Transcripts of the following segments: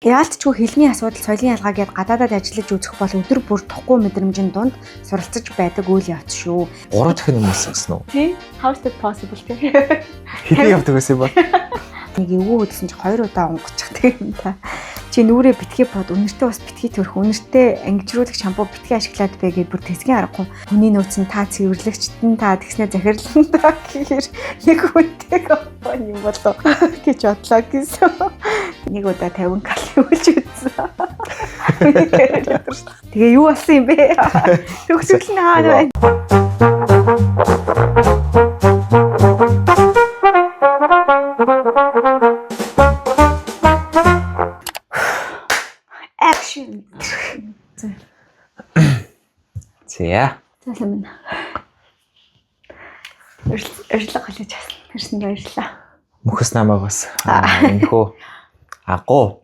Яалтчгүй хэлний асуудал, соёлын ялгаа гээд гадаадад ажиллаж үзэх бол өдөр бүр тухгүй мэдрэмжийн дунд суралцж байдаг үйл явц шүү. 3 дахин юм хэлсэн үү? Тий. How is that possible тий? Хэдий явдаг байсан юм бол. Нэг эвгүй хөдөлсөн чи 2 удаа онгоцчихдаг юм та. Чи нүрээ битгий бод, үнэртээ бас битгий төрөх, үнэртээ ангижруулах шампу битгий ашиглаад байгээд бүр тэсгийн аргагүй. Хүний нөөц нь та цэвэрлэгчт нь та тэгснэ захирлан та гэхээр нэг хүнтэй компани юм болоо гэж бодлоо гэсэн. Нэг удаа 50 калори үлж үзсэн. Тэгээ юу болсон юм бэ? Төгсгөл нь хаана байна? Action. Зя. Залмын. Өршлөг холж асан. Тэрсэн баярлаа. Мөхс намайг бас энэхүү агуу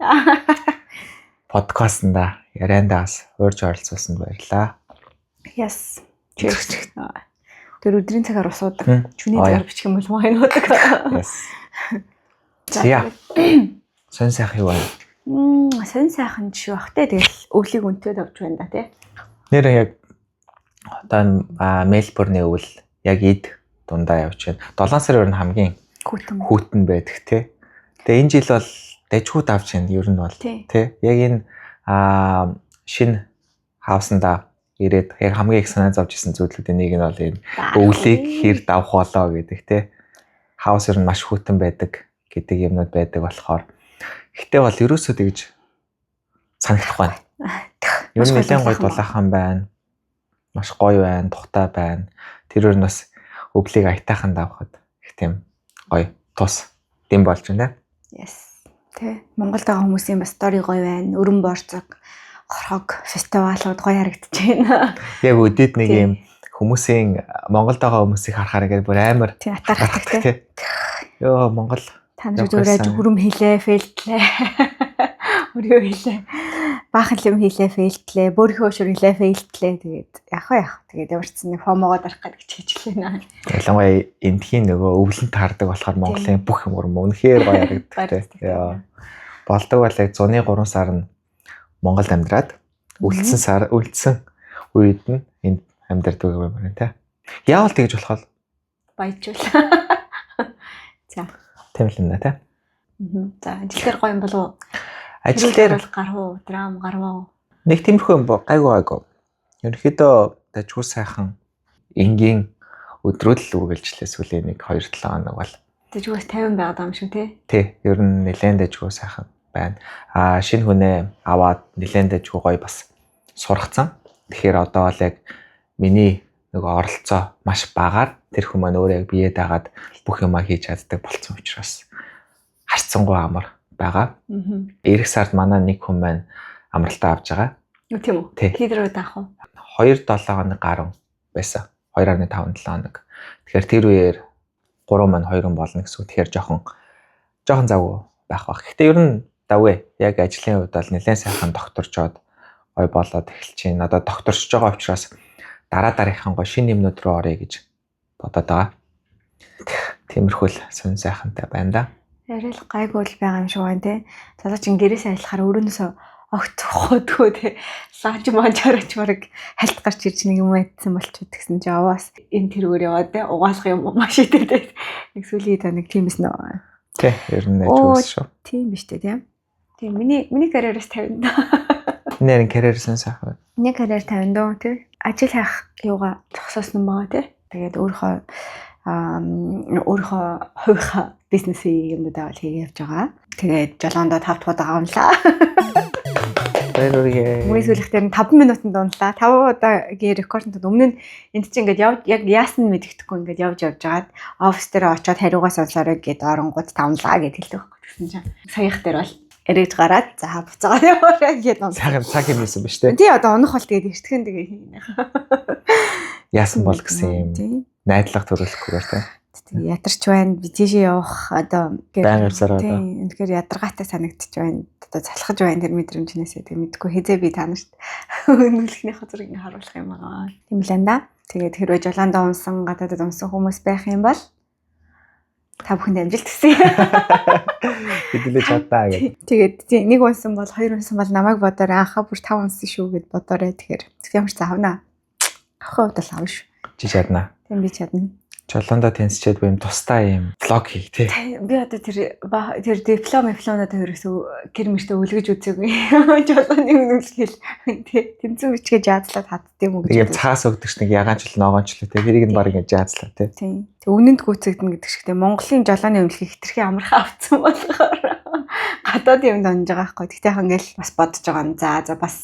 подкастнда яриандаа бас урьж оролцуулсанд баярлаа. Yes. Cheers. Тэр өдрийн цагаар усуудаг. Чүний цагаар бичих юм бол вайн уудаг. Yes. Зя. Сон сайхан юу байна? Сон сайхан шүү бахтай тэгэл өвлийг өнтөөд авч байна да тий. Нэр яг одоо Мельбурний өвл яг ид дундаа явж байна. 7 сарын өрн хамгийн хүүтэн байдаг тий. Тэгээ энэ жил бол дажгууд авч байна ер нь бол тий. Яг энэ шинэ хаусанда ирээд яг хамгийн их санаа зовж исэн зүйлүүдийн нэг нь бол энэ өвлийг хэр давх болоо гэдэг тий. Хаус ер нь маш хүүтэн байдаг гэдэг юмнууд байдаг болохоор гэтээ бол ерөөсөө тэгж санагдах байна. Ер нь нэлээд гоё дулаахан байна. Маш гоё байна, тухтай байна. Тэр өөр нь бас өвлийг аятайхан давхад их тийм гоё тус дэм болж байна. Yes. Тэ Монголд байгаа хүмүүсийн бас стори гоё байна. Өрөн борцог, хорхог фестивалууд гоё харагдаж байна. Яг өдөд нэг юм хүмүүсийн Монголд байгаа хүмүүсийг харахаар ингээд бүр амар атархдаг тий. Йоо Монгол танд зүрээд хүрм хийлээ, фейлтлээ. Өрөө хийлээ. Баахан юм хийлээ, фейлтлээ. Бөөрийнхөө шүр хийлээ, фейлтлээ. Тэгээд яах. Тэгээд ямарчсан нэг фомогоо дарах гэж хичээлээ наа. Ялангуяа эндхийн нөгөө өвлөнт хардаг болохоор Монголын бүх юм үнэхээр гоё харагддаг. Яа. Болдог бол яг зуны 3 сар нь Монголд амьдраад үлдсэн үед нь энд амьдардаг юм байна те. Яавал тэгж болох вэ? Баяжуул. За. Тийм л нэ те. За, ажил дээр гоё юм болов уу? Ажил дээр бол гарах, драм гарах. Нэг тиймэрхүү юм гайгүй. Ерөнхийдөө дажгүй сайхан энгийн өдрөл үргэлжлээ сүүлийн 1-2-7 хоног бол. Дажгүйс 50 байгаад байгаа юм шүү тий. Тий, ер нь нэлээд дажгүй сайхан байна. Шинэ хүнээ аваад нэлээд дажгүй гоё бас сургацсан. Тэгэхээр одоо бол яг миний нөгөө оролцоо маш багаар тэр хүмүүс маань өөрөө яг бие дагаад бүх юмаа хийж чаддаг болсон учраас харцсангуй амар байгаа. Ирэх сард манай нэг хүн маань амралтаа авч байгаа. Тийм үү? Хидрөө даах уу? 2-7 хоног гаруй байсан. 2.5-7 хоног. Тэгэхээр тэр үеэр 3 маань 2 болно гэсэн үг. Тэгэхээр жоохон завгүй байх баг. Гэхдээ ер нь давгүй. Яг ажлын хувьд бол нэлээд сайхан докторчоод гой болоод эхэлж байна. Одоо докторч байгаа учраас дараагийнхаа гой шинэ юмнууд руу орё гэж бодоод байгаа. Тиймэрхүү л сонь сайхантай байна да. Ярил гайгүй л байгаа юм шиг байна те. Залууч гэрээс ажиллахаар өөрөөсөө огт ходгоо те. Лааж манжаарч мараг хальт гарч ирж нэг юм айтсан болчиход гэсэн чи аваас энэ тэргээр яваад те. Угаалах юм маш идэв те. Нэг сүлийн та нэг тиймээс нөө. Тий, ер нь ажигүйс шүү. Тийм биш те тийм. Тийм миний карьераас 50 да. Нэрийн карьерсэн сайхан. Миний карьер 50 дөө те. Ажил хайх юугаа зогсоосон байгаа те. Тэгээд өөрийнхөө хувийнхаа бизнесийн юмудаа хийж явж байгаа. Тэгээд жолоондоо 5 дахь удаа авнлаа. Баярлалаа. Мөн сүлхтэр 5 минутанд унлаа. 5 удаагийн рекордод өмнө нь энд чинь ингээд яг яасан мэддэхгүй ингээд явж байгаад офис дээр очиод хариугаа сонсороо гэд оронгууд тавнлаа гэд хэлдэг байхгүй гэсэн чинь саях дээр бол эрэж гараад за буцаагаа яваарай гэд унлаа. Цаг юм байсан биз дээ. Тий одоо унах бол тэгээд эртгэн тэгээ хийнэ. Яасан бол гэсэн юм. Найдлага төрүүлэхгүйгээр тий. Ядарч байна. Би тийшээ явах одоо байнга явсараа одоо. Үнэхээр ядаргаатай санагдчих байна. Одоо залхаж байна тэр мэдрэмжнээсээ тэг мэдгүй хизээ би таа нарт өнөөлөхнийхөө зургийг харуулах юм аа. Тийм л энэ да. Тэгээд хэрвээ жолоондоо унсан гадаадд унсан хүмүүс байх юм бол Та бүхэнд амжилт хүсье. Хэдүүлээ чадаа гэх. Тэгээд нэг унсан бол 2 унсан бол намайг бодоорой. Анхаа бүр 5 унсан шүү гэд бодоорой. Тэгэхээр ямар ч заавна. Ахаа удаа авна шүү. Чи чадна. Тийм би чадна. Жолоондоо тэнцчээд буй юм тустай юм влог хийх тий. Би одоо тэр дипломноо төрөөсөө гэрмэртээ үлгэж үзээгүй. Жолооны үнэлгээл тий. Тэнцэн бичгээ жаазлаад хатд юм уу Яг гэж. цаас өгдөг ш нэг ягаанчлал ногоончлал тий. Тэрийг нь баг ингэ жаазлаа тий. Тийм. Тэг үнэнд гүйцэгдэнэ гэдэг шиг тий. Монголын жолооны үнэлгээ хитрхи амархан авцсан болохоор гадаад юм донж байгаа байхгүй. Тэгтээ яг ингээл бас бодож байгаа юм. За бас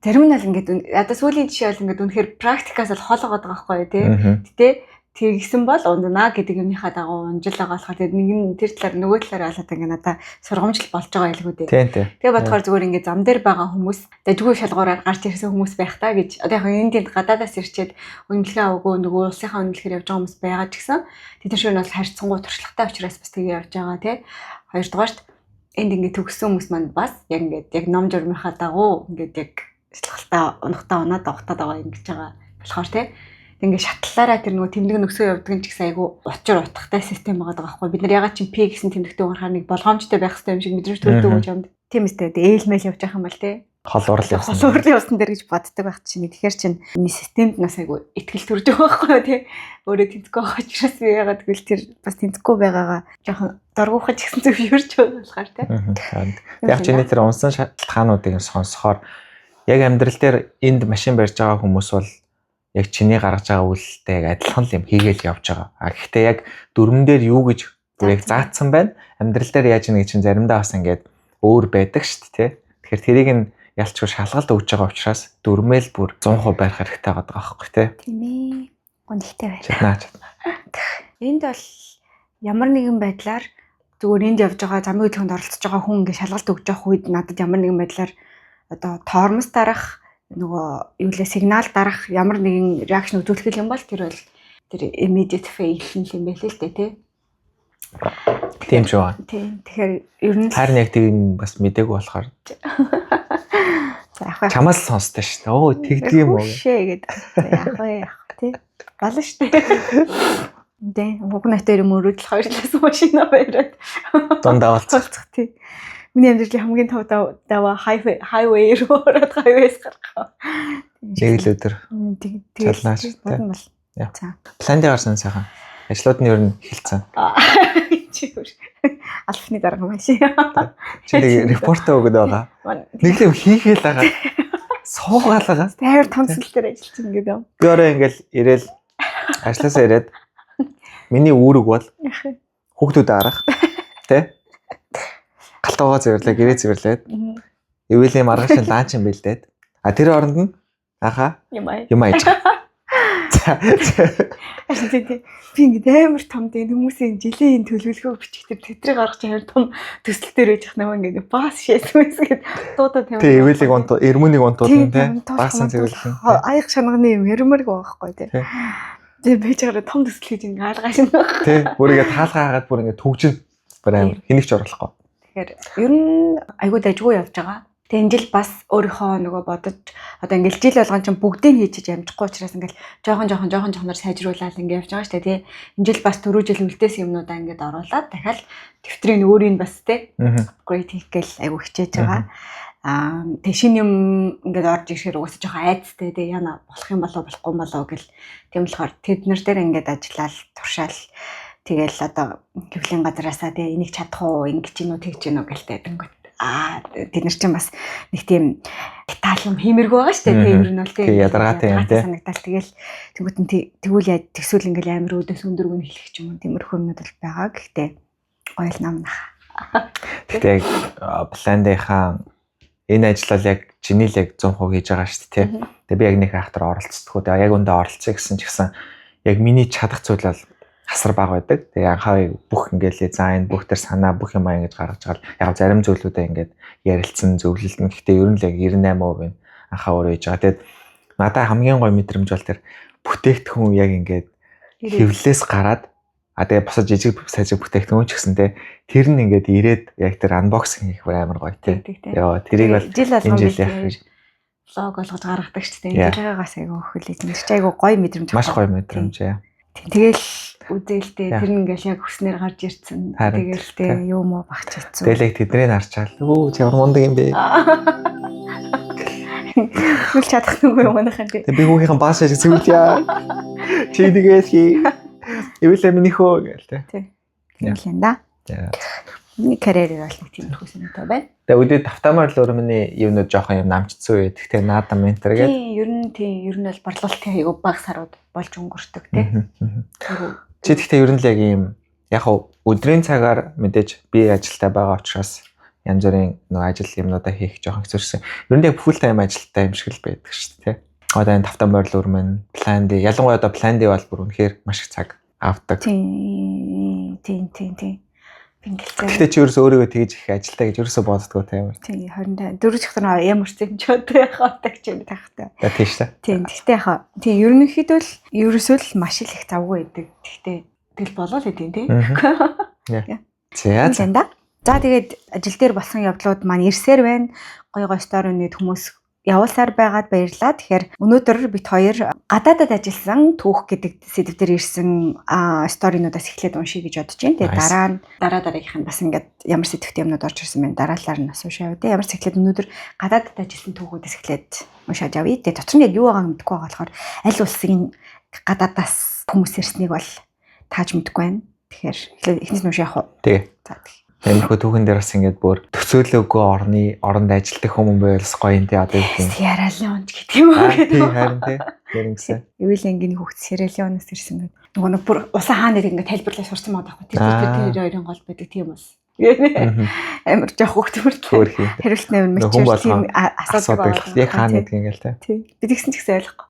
зарим нь л ингээд одоо сүүлийн жишээ бол ингээд үнэхээр практикаас л хоолгоод байгаа байхгүй тий. Гэтэ тэгсэн бол ундана гэдэг юмныхаа дагуу унжил байгаа болохоор тэгээд нэг нь тэр талаар нөгөө талаар болоод ингээ надаа сургамжил болж байгаа байлгүй дээ. Тэгээ бодохоор зүгээр ингээ зам дээр байгаа хүмүүс дажгүй шалгуураар гарч ирсэн хүмүүс байх та гэж. Одоо яг энэ тэнд гадаадаас ирчээд үнэлгээ аваагүй нөгөө улсынхаа үнэлгээр явж байгаа хүмүүс байгаа ч гэсэн тэд шиг нь бол харьцангуй туршлагатай учраас бас тэгээ явж байгаа тий. Хоёрдугаарт энд ингээ төгссөн хүмүүс манд бас яг ингээ яг ном журмынхаа дагуу ингээ яг шалгалтаа унахтаа унаад авахтаа байгаа юм гэж байгаа болохоор тий. Ингээ шатлаараа тэр нөгөө тэмдэг нөсөө явдаг нь ч гэсэн айгу учир утгатай систем байгаа байхгүй. Бид нар ягаад чи P гэсэн тэмдэгтэй уурахаар нэг болгоомжтой байх хэрэгтэй юм шиг мэдрэмж төрдөг гэж юмд. Тийм үстэй ээл мэйл явж байгаа юм бол тий. Холуурлын явсан дээр гэж боддог байх чинь. Тэгэхээр чин миний системд нас айгу ихтгэл төрж байгаа байхгүй тий. Өөрөө тэнцэхгүй байгаа учраас би ягаад гэвэл тэр бас тэнцэхгүй байгаагаа жоохон доргуухаж гэсэн зөв юурч байгаа болохоор тий. Яг чиний тэр унсан шалтгаануудыг сонсохоор яг амьдрал дээр энд машин барьж байгаа хүмүүс бол яг чиний гаргаж байгаа үйлдэлтэй яг адилхан юм хийгээл явж байгаа. Гэхдээ яг дүрмэн дээр юу гэж бүр яг заацсан байна. Амьдрал дээр яаж нэг чинь заримдаа бас ингээд өөр байдаг шүү дээ, тий. Тэгэхээр тэрийг нь ялчгүй шалгалт өгж байгаа учраас дүрмэл бүр 100% барих хэрэгтэй байгаа байхгүй тий. Тийм ээ. Гонхтой байна. Чадна. Энд бол ямар нэгэн байдлаар зүгээр энд явж байгаа замын хөдөлгөөнд оролцож байгаа хүн ингээд шалгалт өгж явах үед надад ямар нэгэн байдлаар одоо тоормос дарах нөгөө юу лээ сигнал дарах ямар нэгэн реакшн үзүүлэх юм бол тэр бол тэр immediate fail юм байл л дээ тий. Тийм ч байна. Тийм. Тэгэхээр ер нь харин яг тийм бас мдэггүй болохоор за яах вэ? Чамаас сонсдоо шүү дээ. Оо тэгдэг юм уу гэдэг. Яах вэ тий. Болно шүү дээ. Дэ гогнотор юм өрөөдөл хоёрлаас машина бариад дундаа болцох тий. Миний амьдралын хамгийн тав даваа highway руу ороод highway-с гарах. Нэг л өдөр. Чалнаач тий. За. Планд гарсан сайхан. Ажлууд нь ер нь эхэлсэн. Чи өөр. Алфны дарга машин. Чи нэг репорт өгöd байгаа. Нэг л хийгээл байгаа. Суугаалгаа. Тайвар томсолтоор ажиллаж ингээд юм. Би өөрөө ингээл ирээл ажлаасаа ирээд миний үүрэг бол хүүхдүүд арах тий. Галтуугаа зэвэрлээ, гэрээ зэвэрлээд эвэлийн маргаашин ланч юм бэлдээд тэр оронд нь аха юм аяж. Би ингээд амар том дээ хүмүүсийн жилийн төлөвлөгөө бичих тэтрийг гаргаж амар том төсөл дээр байж их намаа ингээд бас шээсмэс гээд дуудаад тавиад. Тэ эвэлийг онтоо эрмөнийг онтуулна те. Баасан зэвэрлэн. Аяг шанагны юм ярмарг байхгүй те. Тэгээ байж байгаа том төсөл хийж ингээд алгааш нь. Тэ бүр ингээд таалгаа хагаад бүр ингээд төгжин бүр амар хэнийгч оруулахгүй. Тэгэхээр ер нь айгуу дажгүй явж байгаа. Тэгээ энэ жил бас өөрийнхөө нөгөө бодож одоо ингээл жил болгон ч бүгдийг хийж амжихгүй учраас ингээл жоохон сайжруулаад ингээд явж байгаа шүү дээ тий. Энэ жил бас түрүү жил үлдээсэн юмнуудаа ингээд оруулаад дахиад дэвтрийн өөрийг бас тий upgrade хийх гээл айгуу хичээж байгаа. Тэгээ шинэ юм ингээд орж ирэхээр угаасаа жоохон айцтай тий яна болох юм болоо болохгүй юм болоо гэл тийм болохоор тэд нар дээр ингээд ажиллаад туршаал тэгэл одоо хэвлийн газараасаа тий энийг чадах уу ингэж гин үү тэгж гин үү гэлтэй тэнгүүт тэд нар чинь бас нэг тийм деталь юм хиймэргүй байгаа шүү дээ тий ер нь бол тий ядаргаатай юм тий санагдал тэгэл тэнгүүт нь тэгвэл яаж тэгсүүл ингээл амар өдөөс өндөргөн хэлэх ч юм уу тиймэрхүү юмнууд бол байгаа гэхдээ гоё л намнах. Гэхдээ пландынхаа энэ ажил бол яг чиний л яг 100% хийж байгаа шүү дээ тий. Тэгээ би яг нэг ахтар оролцдог. Тэгээ яг өндөө оролцъё гэсэн ч гэсэн яг миний чадах зүйл бол хасар бага байдаг. Тэгээ анхаа бүх ингээл за энэ бүх төр санаа бүх юм ингэж гаргаж байгаа. Яг зарим зүйлүүдээ ингээд ярилцсан зөвлөлдөн. Гэхдээ ер нь л яг 98% нь анхаа өөрөө хийж байгаа. Тэгээд надад хамгийн гоё мэдрэмж бол тэр бүтээгдэхүүн яг ингээд хэвлэлээс гараад тэгээ босоо жижиг сажиг бүтээгдэхүүн ч гэсэнтэй тэр нь ингээд ирээд яг тэр unboxing хийх амар гоё тий. Яа тэрийг бол энэ жил яах лог болгож гаргадаг шүү дээ. Тэрийгээс айгу хөлөөж нэг ч айгу гоё мэдрэмж. Маш гоё мэдрэмж яа. Тэгэл үзээлтэй тэр нь ингээл яг хүснээр гарч ирсэн. Тэгэл тэ юу мó багч ийцэн. Тэгэл яг тэднийг харчаал. Өө чи ямар мундаг юм бэ? Хүл чадах нүггүй манайхан тий. Тэг би хүүхийнхэн бааш шиг зүгэлье. Чи нэгээл хий. Эвэлээ минийхөө гээл тэ. Тий. Тийм л энэ да. Миний карьерээр бол нэг тиймэрхүү санаатай байна. Тэгээ үдээ автомаар л өөр миний юмнууд жоохон юм намчцсан үе. Тэгтээ наадам ментор гэдэг. Тийм, ер нь бол борлуулалтын аягүй баг сарууд болж өнгөртөг тий. Чи тэгтээ ер нь л яг юм яг өдрийн цагаар мэдээж би ажилтаа байгаа учраас янз бүрийн нөгөө ажил юмнуудаа хийх жоохон хэцүүрсэн. Ер нь яг full time ажилтаа юм шиг л байдаг шүү дээ тий. Одоо энэ тавтан бойрол өрмөн, план D, ялангуяа одоо план D бол бүр үнэхээр маш их цаг авдаг. Тийм. Гэхдээ чи ерөөсөө өөрийгөө тэгж их ажилтаа гэж ерөөсөө боддгоо тийм. Тийм, 20 дөрөв дахь нь ямар ч юм ч одоо яхаа таг ч юм тахтай. Тийм шүү дээ. Тийм, гэхдээ яхаа. Тийм, ерөнхийдөө л ерөөсөө л маш их завгүй байдаг. Гэхдээ тэгэл болоо л хэдийн тийм. За. За тэгээд ажил дээр болсон явдлууд маань ирсээр байна. Гой сторинууд хүмүүс явуулсаар байгаад баярлалаа. Тэгэхээр өнөөдөр бид хоёр гадаадад ажилласан түүх гэдэг сэдв дээр ирсэн сторинуудаас эхлээд уншия гэж бодож байна. Тэгээд дараагийнх нь бас ингээд ямар сэдвтэй юмнууд орж ирсэн байна. Дараалалаар нь асууж яваа. Тэгээд ямар ч эхлээд өнөөдөр гадаадад ажилласан түүхүүдээс эхлээд уншаад явъя. Тэгээд дотор нь яг юу байгааг мэдэхгүй байгаа болохоор аль улсын гадаадаас хүмүүс ирснийг бол тааж мэдэхгүй байна. Тэгэхээр эхнээс нь уншия явах уу? Тэгээ. За. Тиймэрхүү түүхэн дээр бас ингээд бүр төсөөлөөгүй оронд ажилтдаг хүмүүс байвал гоё юм тий одоо юм. Сьерра-Леон гэдэг юм уу гэдэг. Тийм харин тий. Тэрнгсэн. Эвэленгийн хүүхд Сьерра-Леоноос ирсэн гэдэг. Нөгөө бүр усан хаан нэр ингээд тайлбарлаж сурсан байгаа байхгүй. Тэр хоёрын гол байдаг тийм бас. Амар жоох хүүхд төрөл. Хариулт нэвэр мэтчэр тийм асуудаг. Яг хаан гэдэг юм гээл тий. Би тэгсэн ч гэсэн ойлгохгүй.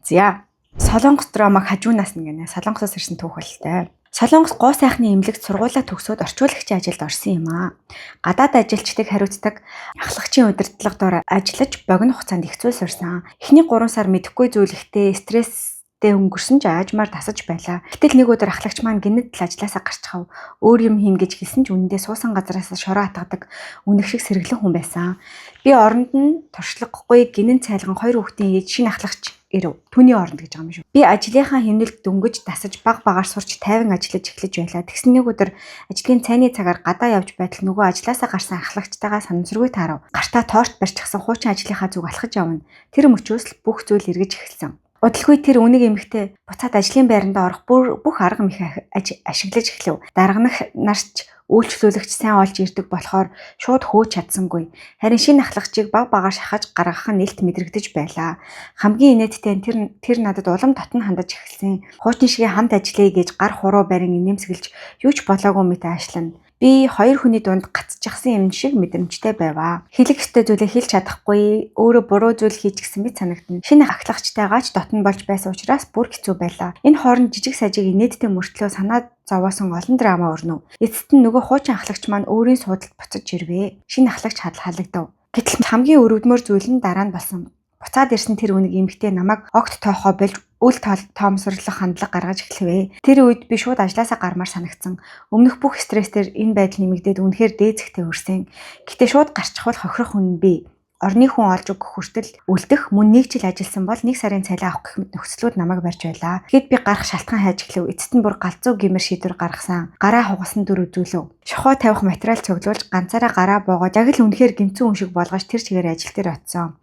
За, Солонгос драмаг хажуунаас нь гэнэ. Солонгосоос ирсэн түүх болтой. Солонгос гоо сайхны эмнэлэгт сургуулаа төгсөөд орчуулагчийн ажилд орсон юм аа. Гадаад ажилчдыг хариуцдаг ахлагчийн удирдлагаар ажиллаж богино хугацаанд их зүйл сурсан. Эхний 3 сар мэдэхгүй зүйл ихтэй стресстэй өнгөрсөн ч аажмаар тасаж байлаа. Гэтэл нэг өдөр ахлагч маань гинэт л ажилласаа гарч чав. Өөр юм хийн гэж хэлсэн ч үнэндээ суусан газараас шороо атгадаг үнэх шиг сэргэлэн хүн байсан. Би оронд нь туршлагагүй гинэн цайлган 2 хүүхдийн ээж шинэ ахлагч ирв. Түүний оронд гэж байгаа юм шүү. Би ажлынхаа хэмнэлд дөнгөж тасаж баг багаар сурч тайван ажиллаж эхлэж байлаа. Тэгсэн нэг өдөр ажлын цайны цагаар гадаа явж байтал нөгөө ажлаасаа гарсан ахлагчтайгаа санамсаргүй таарав. Гартаа торт барьчихсан хуучин ажлынхаа зүг алхаж явна. Тэр мөчөөс л бүх зүйл эргэж эхэлсэн. Удалгүй тэр үнэг эмэгтэй буцаад ажлын байранда орох бүх арга мэх ашиглаж эхлэв. Дарганах нарч үйлчлүүлэгч сайн олж ирдэг болохоор шууд хөөж чадсангүй. Харин шинэ ахлагчийг баг багаар шахаж гаргах нь нэлт мэдрэгдэж байлаа. Хамгийн инээдтэй тэр надад улам татн хандаж эхэлсэн. Хуучин шигээ хамт ажиллая гэж гар хуруу барин инээмсэглэж юу ч болоогүй мэт аашлана. Би 2 хүний дунд гацчихсан юм шиг мэдрэмжтэй байваа. Хэлэх ёстой зүйлээ хэлж чадахгүй, өөрөө буруу зүйл хийж гисэн мэт санагдана. Шинэ ахлагчтайгаа ч дотн болж байсан учраас бүр хэцүү байлаа. Энэ хооронд жижиг сажиг инээдтэй мөртлөө санаа зовоосон олон драма өрнөв. Эцэст нь нөгөө хуучин ахлагч маань өөрийн суудалд буцаж ирвэ. Шинэ ахлагч халагдав. Гэтэл хамгийн өрөвдмөр зүйл нь дараа нь болсон. Буцаад ирсэн тэр үнэг эмэгтэй намайг огт тоохоо болж үл тоомсорлох хандлага гаргаж эхлэвэ. Тэр үед би шууд ажлаасаа гармаар санагдсан. Өмнөх бүх стрессээр энэ байдал нэмэгдээд үнэхээр дээцэгтэй өрсөн. Гэтэ шууд гарчихвал хохирох хүн би. Орны хүн олж өгөх хүртэл үлдэх мөн нэг жил ажилласан бол 1 сарын цалин авах гэх мэт нөхцлүүд намайг барьж байлаа. Тэгэд би гарах шалтгаан хайж эхлэв. Эцэст нь бүр галзуу гэмээр шийдвэр гаргасан. Гараа хугасан дүр үзүүлв. Шохоо тавих материал цуглуулж ганцаараа гараа боогоод яг л үнэхээр гэмцэн хүн шиг болгож тэр чигээр ажил дээр очсон.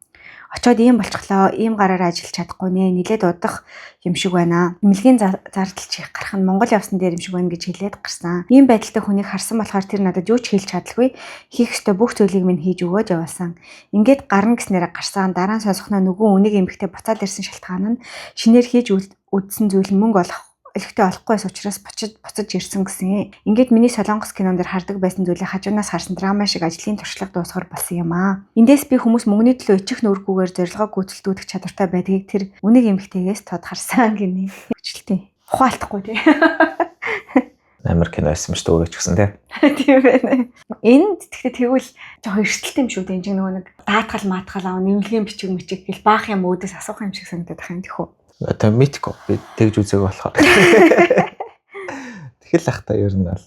Очоод ийм болчихлоо, ийм гараар ажиллаж чадахгүй нэ, нилээд удах юм шиг байна. Эмнэлгийн зардал чих гарах нь Монгол явсан дээр юм шиг байна гэж хэлээд гарсан. Ийм байдалтай хүнийг харсан болохоор тэр надад юу ч хэлж чадалгүй. Хийх ёстой бүх зүйлийг минь хийж өгөөд явуулсан. Ингээд гарна гэснээр гарсан. Дараа нь сонсохноо нөгөө үнэг эмхтэй буцаад ирсэн шалтгаан нь шинээр хийж үдсэн зүйл нь мөнгө олох элэгтэй олохгүйс учраас буцаж ирсэн гэсэн. Ингээд миний солонгос кинон дээр хардаг байсан зүйлээ хажуунаас харсан драма шиг ажлын туршлага дуусгар болсон юм аа. Эндээс би хүмүүс мөнгөний төлөө ичих нүүргүүгээр зорилгоо гүйцэлдүүлэх чадвартай байдгийг тэр үнэг эмэгтэйгээс тод харсан гинэ. Хөвчлээ. Ухаалтахгүй тий. Амар кино байсан шүү дээ өөрөө ч гэсэн тий. Тийм байна. Энд тэгтээ тэгвэл жоохон эрсдэлтэй юм шүү дээ. Энд нөгөө нэг даатгал маатгал аа нэмлэгийн бичиг мичиг гэл баах юм өөдөөс асуух юм шиг санагдаад байна тэхүү. Одоо мэдгүй би тэгж үзег болохоор. Тэгэл ах та ер нь бол.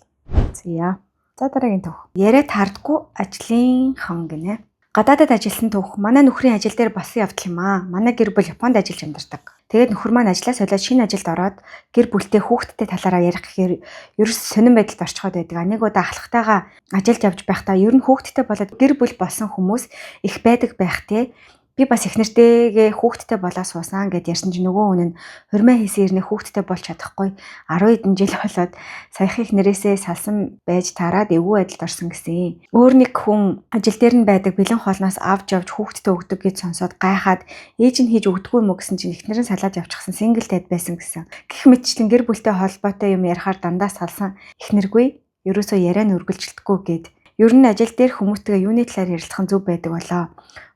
За дараагийн түүх. Яриа таардгүй ажлын хон гинэ. гадаадад ажилласан түүх манай нөхрийн ажил дээр болсон явдал юм аа. Манай гэр бүл Японд ажиллаж амьдардаг. Тэгээд нөхөр маань ажлаа солиод шинэ ажилд ороод гэр бүлтэй хүүхдтэй талаараа ярих гэхээр ерөөс сонирн байдалд орчиход байдаг. Нэг удаа ахлагтайгаа ажилд явж байхдаа ер нь хүүхдтэй болоод гэр бүл болсон хүмүүс их байдаг байх те. Би бас их нэртэйгээ хүүхдтэй болоо суусан гэд ярьсан чинь нөгөө хүн нь хурмаа хийсэн ирнэ хүүхдтэй болж чадахгүй 10 хэдэн жил болоод саяхан их нэрээсээ салсан байж таарад эвгүй байдалд орсон гэсэн. Өөр нэг хүн ажил дээр нь байдаг бэлэн хоолноос авч явж хүүхдтэй өгдөг гэж сонсоод гайхаад ээж нь хийж өгдөггүй юм уу гэсэн чинь эхнэрэн салаад явчихсан single dad байсан гэсэн. Гэх мэтчлэн гэр бүлтэй холбоотой юм ярихаар дандаа салсан эхнэргүй ерөөсөө яриа нь үргэлжилдэггүй гэд. Ер нь ажил дээр хүмүүстэйгээ юуны талаар ярилцах нь зөв байдаг болоо.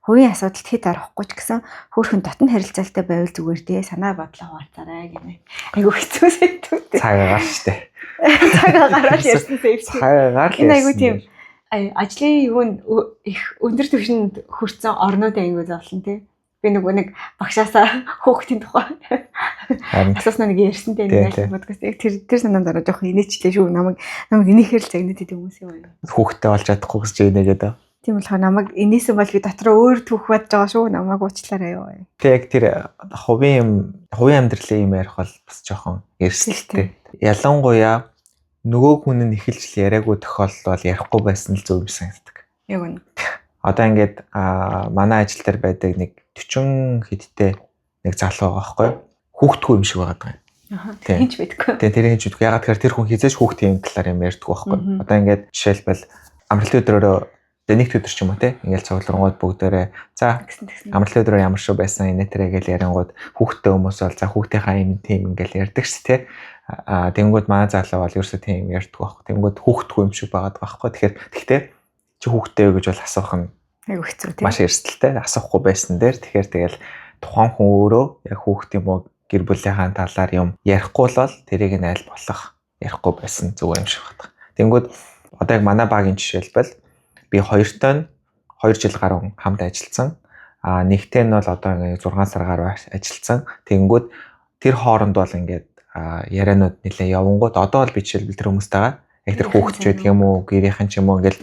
Хувийн асуудалд хэд арахгүй ч гэсэн хөөрхөн дотн харилцаалтай байвал зүгээр дээ. Санаа бодлоо хуваалцаарай гэнэ. Айгу хэцүү сэдвүүд. Цагаагаар штэ. Цагаагаар ярьсан сэдв. Цагаагаар л. Энэ айгу тийм ажлын юу их өндөр түвшинд хүрсэн орнууд айгу зовлон тий. Би нэг багшаасаа хөөхтийн тухай асууснаа нэг ярьсан дээ нэг подкаст тэр санаанд ороо жоох инээчлээ шүү. Намайг инээхээр л загнаад идэв хүмүүс юм байна. Хүүхдтэй болж чадахгүй гэж инээгээд. Тийм болохоор намайг инээсэн бол би дотроо өөр түүх бод байгаа шүү. Намайг уучлаарай юу. Тэг яг тэр хувийн амьдралын юм ярих бол бас жоохон эрсдэлтэй. Ялангуяа нөгөө хүн нь эхэлж яриаггүй тохиолдол бол ярихгүй байсан л зөв юм санагддаг. Яг үнэ. Одоо ингээд манай ажил дээр байдаг нэг 40 хэдтэй нэг залуу байгаа байхгүй хүүхдгүй юм шиг байгаа юм. Тийм ч байдаггүй. Тийм тэр хийж өгдөг. Ягаад гэхээр тэр хүн хизээж хүүхдийн талаар юм ярьдаг байхгүй. Одоо ингээд жишээлбэл амралтын өдрөөрөө нэг өдөр ч юм уу те ингээд цугларнгууд бүгдээрээ за амралтын өдрөөр ямар шүү байсан энэ тэрэ гэж ярингууд хүүхдтэй хүмүүс бол за хүүхдийнхаа юм тийм ингээд ярьдаг ш те. Тэнгүүд манай залуу бол ерөөсөө тийм ярьдаг байхгүй. Тэнгүүд хүүхдгүй юм шиг байгаад байгаа байхгүй. Тэгэхээр чи хүүхдтэй гэж бол асуух нь айгу хэцүү тийм. Маш эрсдэлтэй асуухгүй байсан дээр тэгэхээр тэгэл тухайн хүн өөрөө яг хүүхд юм уу гэр бүлийнхаа талаар юм ярихгүй бол тэрийг нь аль болох ярихгүй байсан зүгээр юм шиг байна. Тэнгүүд одоо яг манай багийн жишээлбэл би хоёртой нь 2 жил гаруй хамт ажилласан. Нэгтэй нь бол одоо ингээд 6 сар гаруй ажилласан. Тэнгүүд тэр хооронд бол ингээд ярианууд нэлээ явангууд одоо бол би жишээлбэл тэр хүмүүстэйгээ яг тэр хүүхдч байдаг юм уу гэрийнхэн ч юм уу ингээд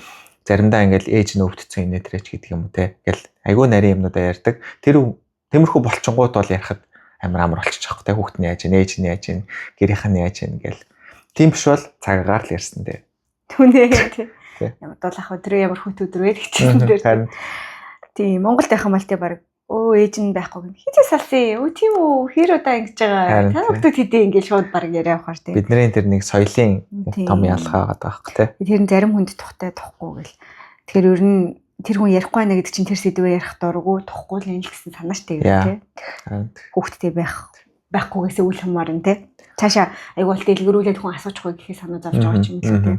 заримдаа ингээл ээж нь өвдсөн инээ тэрэж гэдэг юм уу те. Ингээл айгүй нарийн юмнуудаа ярьдаг. Тиймэрхүү болчингууд бол ярихад амар болчих жоох те. Хүүхд нь яаж ийн, ээж нь яаж ийн, гэрийнх нь яаж ийн гэл. Тийм биш бол цагаагаар л ярьсан дээ. Түүнээ те. Ямар дулаах өдрөө ямар хөт өдрөө гэдэг чинь дээр. Тийм Монголд байх юм бол те баг ээж нь байхгүй гэн. Хизээ салсан. Тийм үү. Хэр удаа ингэж байгаа. Та хүүхдүүд хэдий ингээл шууд баг яриа авахар те. Бидний тэр нэг соёлын том ялгаа байгаа байхгүй те. Тэр нь зарим хүнд тухтай тухгүй гэл. Тэгэхээр ер нь тэр хүн ярихгүй байна гэдэг чинь тэр сэдвээ ярих дурггүй тухгүй л энэ л гэсэн санаа штэ гэх те. Хүүхдтэй байхгүйгээс үл хамаарна те. Цаашаа айгуул дэлгэрүүлээд хүн асуучихгүй гэхээ санаа зовж байгаа ч юм уу те.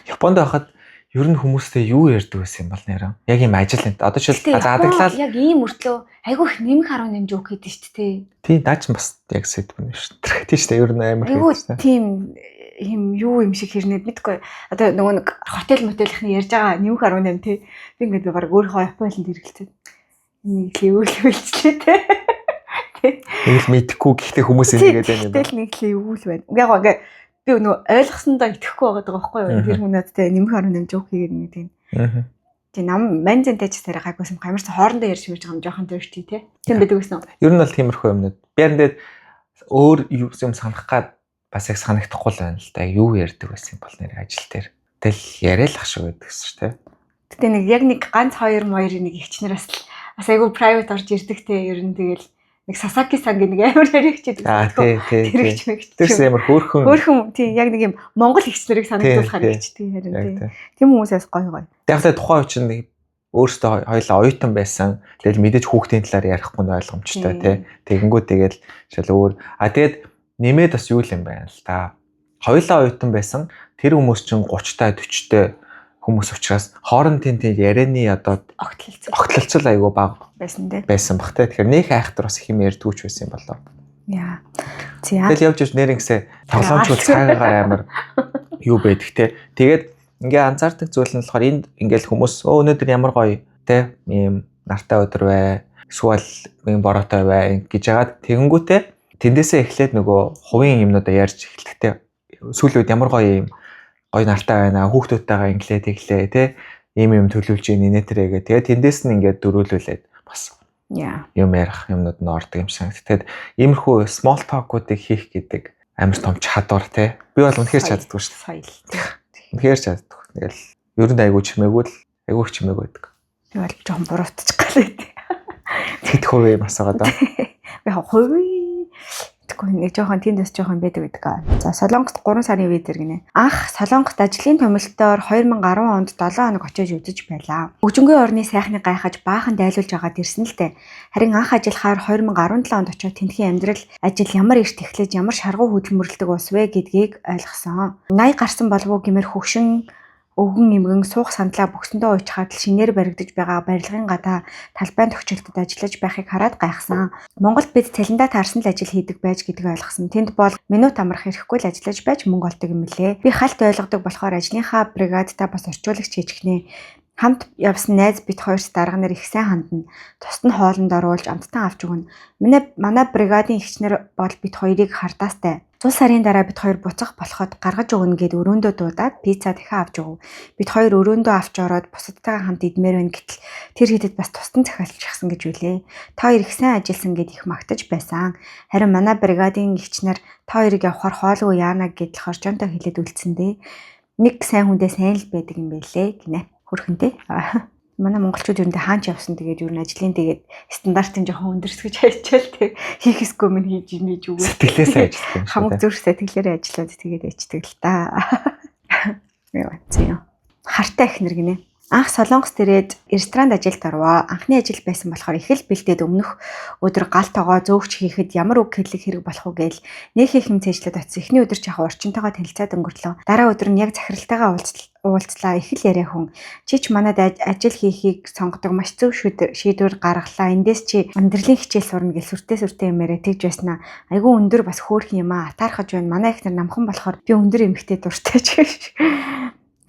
Японд байхад ер нь хүмүүстэй юу ярьдаг байсан юм бол нэрээ. Яг юм ажил энэ. Одоо жишээл адаглал яг ийм мөртлөө айгүй их нэмэх 10 нэмж өгөх гэдэг шүү дээ. Тий, даач бас яг сэдв нь шүү. Тий шүү дээ. Ер нь амар хэрэгтэй. Тийм юм юу юм шиг хэрнээд мэдгүй. Одоо нөгөө нэг хотел мотелхны ярьж байгаа нэмэх 18 тий. Би ингээд баг өөрийнхөө Японд хэрэгэлцээд нэг левэлчлээ тий. Нэг л мэдэхгүй гэхдээ хүмүүс ингэгээд байна юм байна. Тэгэл нэг левэл байна. Яг би нөгөө ойлгосондоо итгэхгүй байгаа байхгүй юу? Тэр хүмүүстээ нэмэх 18 жоок хийгээд нэг тийм. Тийм нам манзэнтэй ч тэрэ гайгүйсэн камерч хоорондоо ярьж шивж байгаа юм жоохон төрчтэй тий. Тийм байдаг гэсэн үү? Ер нь бол тиймэрхүү юмнууд. Би харин өөр юм санах гад бас яг санагдахгүй л байна л да. Юу ярьдаг байсан бол нэр ажил дээр. Тэгэл яриалах шиг байдаг шүү дээ. Гэтэ нэг яг нэг ганц хоёр моёрын нэг ихчнээс бас айгүй private орж ирдэг те ер нь тэгэл нэг Сасаки сан гэх нэг амар харигчээд тий. Тэрс амар хөөрхөн тий яг нэг юм Монгол ихчнэрийг санагдуулахаар хийчдэг харин тий. Тэм хүмүүсээс гоё. Тэгэхээр тухайн үе чинь өөрөөсөө хоёлаа оюутан байсан. Тэгэл мэдээж хүүхдийн талаар ярихгүй нь ойлгомжтой тий. Тэгэнгүүт тэгэл шал өөр. Тэгээд нэмээд бас юу юм байна л да. Хоёлаа оюутан байсан. Тэр хүмүүс чинь 30-та 40-та хүмүүс учраас хоорондын тийм ярианы одоо огтлолцол айгуу бага байсан бах те. Тэгэхээр нэг айхтар бас их юм ярьдгүүч байсан юм болоо. Яа. Тэгэл явж нэр ингэсээ тоглоомчгүй цагаагаар амар юу байдаг те. Тэгээд ингээ анзаардаг зүйл нь болохоор энд ингээл хүмүүс өнөөдөр ямар гоё те ийм нартай өдөр бай. Эсвэл ийм бороотой бай гэж яагаад тэгэнгүүтээ тэндээсээ эхлээд нөгөө хувийн юмнуудаа ярьж эхэлдэг те. Сүүлийн үед ямар гоё юм гоё нартай байна. Хүүхдүүдтэйгээ инглээ тэглээ те. ийм төлөвлөж ийн инээтрээгээ. Тэгээд тэндээс нь ингээд дөрүүлүүлээд бас юм ярих юмнууд нь ордог юм шиг. Тэгэхээр иймэрхүү small talk-уудыг хийх гэдэг амар том чадвар тий. Би бол үнэхээр чаддаггүй шүү дээ. Үнэхээр чаддаг. Тэгэл ер нь айгуу чимээгүй л айгуу чимээгүй байдаг. Би бол жоохон буруутчих галээ. Тэт хувь юм асуугаад байна. Би хувь тэгэхгүй нэг жоохон тэндээс жоохон байдаг гэдэг. За Солонгост 3 сарын үед гинэ. Анх Солонгост ажлын томилтоор 2010 онд 7 хоног очиж үзэж байлаа. Хөгжингүй орны сайхныг гайхаж баахан дайлуулж агаад ирсэн л дээ. Харин анх ажиллахаар 2017 онд очиж тэнхийн амьдрал ажил ямар эрт эхлэж ямар шаргуу хөдөлмөрлөдөг ус вэ гэдгийг ойлгосон. 80 гарсан болов уу гэмээр хөгшин өвгөн эмгэн суух сандлаа бөксөндөө уучхад л шинээр баригдаж байгаа барилгын гадаа талбайн төгчлөлтөд ажиллаж байхыг хараад гайхсан. Монголд бид цалиндаа таарсан л ажил хийдэг байж гэдгийг ойлгосон. Тэнд бол минут амрах хэрэггүй л ажиллаж байж мөнгө олдог юм лээ. Би халт ойлгодог болохоор ажлынхаа бригадтай бас орчуулагч хийчихнэ. Хамт явсан найз бит хоёрс дарга нар их сайн хандна. Тусад нь хоолнд оруулж амттан авч өгнө. Манай бригадын эгчнэр бол бит хоёрыг хардаастай. Цус сарын дараа бит хоёр буцах болоход гаргаж өгнө гэд өрөөндөө дуудаад пицца дахин авч өгөв. Бит хоёр өрөөндөө авч ороод бусадтайгаа хамт идмээр байна гэтэл тэр хэдэд бас тусдан захиалчихсан гэж үлээ. Та хоёр их сайн ажилласан гэд их магтаж байсан. Харин манай бригадын эгчнэр та хоёрыг явахаар хоолгүй яана гэд л хорчонтой хэлээд үлдсэндээ. Нэг сайн хүндээ сайн л байдаг юм байлээ гинэ. Хөрхөнтэй. Манай монголчууд юу нэ хаач явсан тэгээд юу н ажлын тэгээд стандартын жоохон өндөрсгөж хайчаал тэг хийхсгүй минь хийж имэж үгүй. Сэтгэлээсээ ажилладаг юм шиг. Хамаг зүрх сэтгэлээрээ ажиллаад тэгээд ячдаг л та. Яа зөө. Хартай ихнэр гинэ. Анх Солонгос ирээд ресторанд ажилд орвоо. Анхны ажил байсан болохоор их л бэлдээд өмнөх өдөр гал тоогоо зөөгч хийхэд ямар үг хэлэх хэрэг болох уу гээл нэг их юм цээжлээд очив. Эхний өдөр жахаа орчинтойгоо танилцаад өнгөрлөө. Дараа өдөр нь яг захиралтайгаа уулзлаа. Их л яриа хүн. Чи ч манад ажил хийхийг сонгодог маш зөв шийдвэр гаргалаа. Эндээс чи амьдралын хичээл сурна гэж сүртэй юмараа тэгж байснаа. Айгүй өндөр бас хөөрх юм аа. Атаархаж байна. Манай ихнэр намхан болохоор би өндөр эмэгтэй дуртай ч гэж.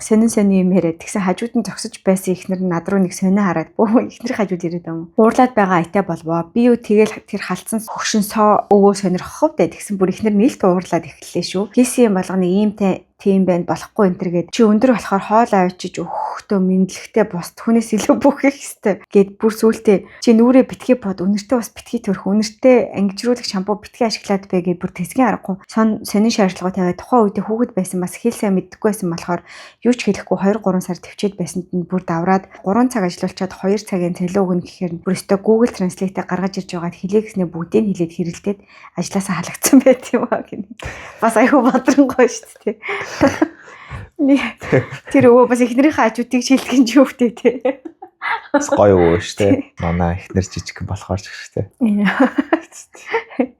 Сонин юм яриад тэгсэн хажууд нь зогсож байсан ихнэр нь над руу нэг сонио хараад бөө ихнэр хажууд ирээд юм. Уурлаад байгаа айтай болвоо. Би юу тэгэл тэр халтсан хөгшин соо өвөө сонирхох вэ тэгсэн бүр ихнэр нийлт уурлаад эхэллээ шүү. Хийсэн юм болгоны иймтэй тийм байх болохгүй энэ төргээд чи өндөр болохоор хоол авчиж өгөхдөө мэдлэгтэй бус түүнээс илүү бүхэх хэвээр гэд бүр сүултээ чи нүрээ битгий бод үнэртэй бас битгий төрөх үнэртэй ангижруулах шампу битгий ашиглаад бай гэд бүр тэсгийн аргагүй сонин шаардлагатай тавиад тухайн үедээ хүүхэд байсан бас хэл сайн мэддэггүй байсан болохоор юу ч хэлэхгүй 2-3 сар төвчээд байсанд нь бүр давраад 3 цаг ажиллаулчаад 2 цагийн цалин өгнө гэхээр бүр өстө Google Translate-ээр гаргаж ирж байгаад хэлээгэснээ бүгдийг хэлээд хэрэлдээд ажилласаа халагдсан байт юм аа гинэ. Бас айгүй бодрongой шүү дээ. Тэр өвөө бас ихнэрийн хажуудыг шилтгэн ч хөвтэй тий. Бас гоё өвөө штэ. Манай ихнэр жижиг болохоор ч штэ.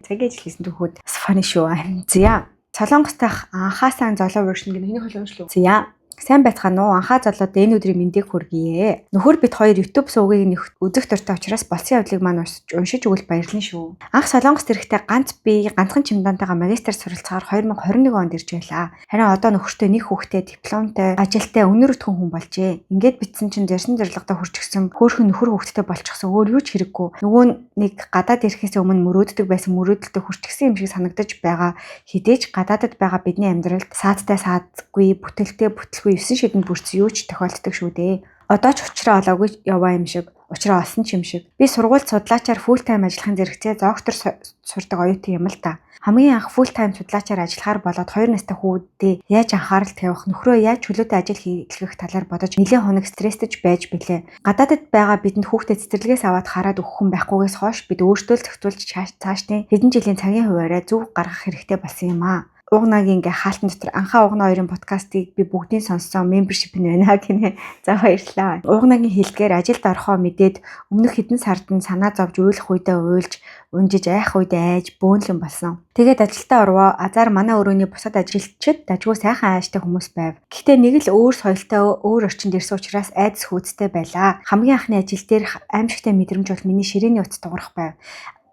Цагийн ажил хийсэн түүхүүд бас funny шүү. Зя. Солонгостойх анхаасаа золоо version гэх нэг хөлөөшлөө. Зя. Сайн байцгаана уу? Анхаа золоод энэ өдрийн мэндийг хүргье. Нөхөр бид хоёр YouTube сувгийг үзэх дуртай учраас болсон явдлыг маань уншиж өгвөл баярлна шүү. Анх Солонгост ирэхдээ ганцхан чемодантайгаа магистр суралцахаар 2021 онд ирж байлаа. Харин одоо нөхөртөө нэг хүүхдээ дипломтой, ажилтай, өнөр өтгөн хүн болжээ. Ингээд битсэн чинь зорьсон зорилготой хүрчихсэн хөөхөн нөхөр хүүхдтэй болчихсон. Өөр юу ч хэрэггүй. Нөгөө нэг гадаад ирэхээс өмнө мөрөөддөг байсан мөрөөдөлтөд хүрчихсэн юм шиг санагдаж байгаа. Хідээж гадаадд байгаа бидний амьдралд саадтай саадгүй, бүтэлтэй бүтэлгүй 9 шидэнд бүрдсэн юу ч тохиолддог шүү дээ. Одоо ч учраа олоогүй яваа юм шиг, учраа олсон ч юм шиг. Би сургуульд судлаачаар full time ажиллахын зэрэгцээ доктор сурдаг оюутан юм л та. Хамгийн анх full time судлаачаар ажиллахаар болоод 2 настай хүүдэд яаж анхаарал тавих, нөхрөө яаж чөлөөтэй ажил хийх талаар бодож нэлээд хоног стресстэйж байж билээ. Гадаадд байгаа бидэнд хүүхдэд цэцэрлэгээс аваад хараад өгөх хүн байхгүйгээс хойш бид өөртөө л зохицуулж цаашдын хэдэн жилийн цагийн хуваараа зөв гаргах хэрэгтэй болсон юм аа. Угнагийн ингээ хаалтан дотор анхаа угна хоёрын подкастыг би бүгдийг сонссон membership нь байна гинэ. За баярлалаа. Угнагийн хэлгээр ажилд орохоо мэдээд өмнөх хэдэн сард нь санаа зовж уйлах үедээ уйлж, унжиж айх үедээ айж бөөнлөн болсон. Тэгээд ажилдаа орвоо азар манай өрөөний бусад ажилчид дажгүй сайхан ааштай хүмүүс байв. Гэхдээ нэг л өөр соёлтой өөр орчинд ирсэн учраас айдас хүйцтэй байлаа. Хамгийн анхны ажил дээр аимшигтай мэдрэмж бол миний ширээний утас дуурах байв.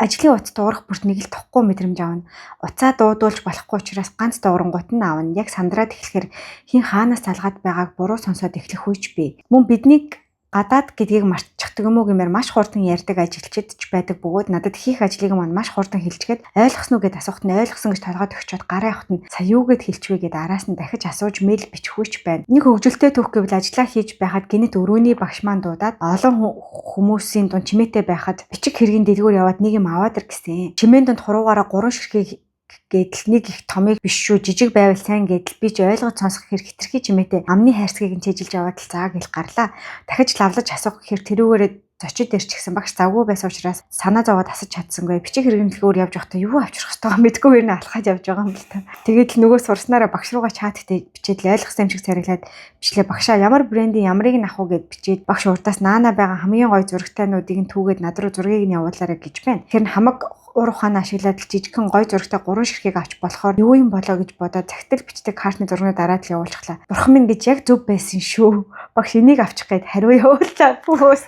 Ажлын утас дуурах бүрт нэг л тохгүй мэдрэмж авна. Уцаа дуудуулж болохгүй учраас ганц дуурангууд нь аавна. Яг сандраад эхлэхээр хин хаанаас залгаад байгааг буруу сонсоод эхлэх үеч бий. Мөн биднийг гадаад гэдгийг мартчих болчихдог юм уу гэмээр маш хурдан ярьдаг ажилчид ч байдаг бөгөөд надад хийх ажлыг маань маш хурдан хэлчихэд ойлгосноо гэд асуухт нь ойлгосон гэж толгойд өгчөөд гараа явахт нь сая юу гэд хэлчихвэ гэд араас нь дахиж асууж мэйл бичихүүч байна. Нэг хөгжилтэй түүх гэвэл ажиллаа хийж байхад гинэт өрөөний багш маань дуудаад олон хүмүүсийн дунд чимээтэй байхад бичиг хэргийн дэлгүүр яваад нэг юм аваад ир гэсэн. Чимээний дунд хуруугаараа 3 ширхэг гэдэл нэг их томыг биш шүү жижиг байвал сайн гэдэл би ч ойлгож сонсох хэрэг хитрхи чимээтэй амны хайрцгийг нь чэжилж аваад л заа гэл гарлаа. Дахиж лавлаж асуух гэхээр тэрүүгээрээ зочид ирч гисэн багш завгүй байсан учраас санаа зовоод асаж чадсангүй. Бичиг хэрэглэгээр явж явахдаа юу авчрах ёстойгоо мэдгүй хэрнээ алхаж явж байгаа юм л та. Тэгээд л нөгөө сурснараа багш руугаа чаттай бичээд л ойлгосон юм шиг цариглаад бичлээ багшаа ямар брендийн ямарыг нь авах уу гэд бичээд багш урдаас наана байгаа хамгийн гоё зурагтайнуудыг нь түүгээд над руу зургийг нь явуулаарай гэж байна. Тэр нь хамаг уур ухаан ашиглаад жижигхэн гой зурагтай 3 ширхгийг авч болохоор юу юм болоо гэж бодоод захидал бичдэг картны зургийг дараад л явуулчихлаа. Бурхан минь гэж яг зөв байсан шүү. Багш энийг авчих гээд хариу явууллаа. Пүүс.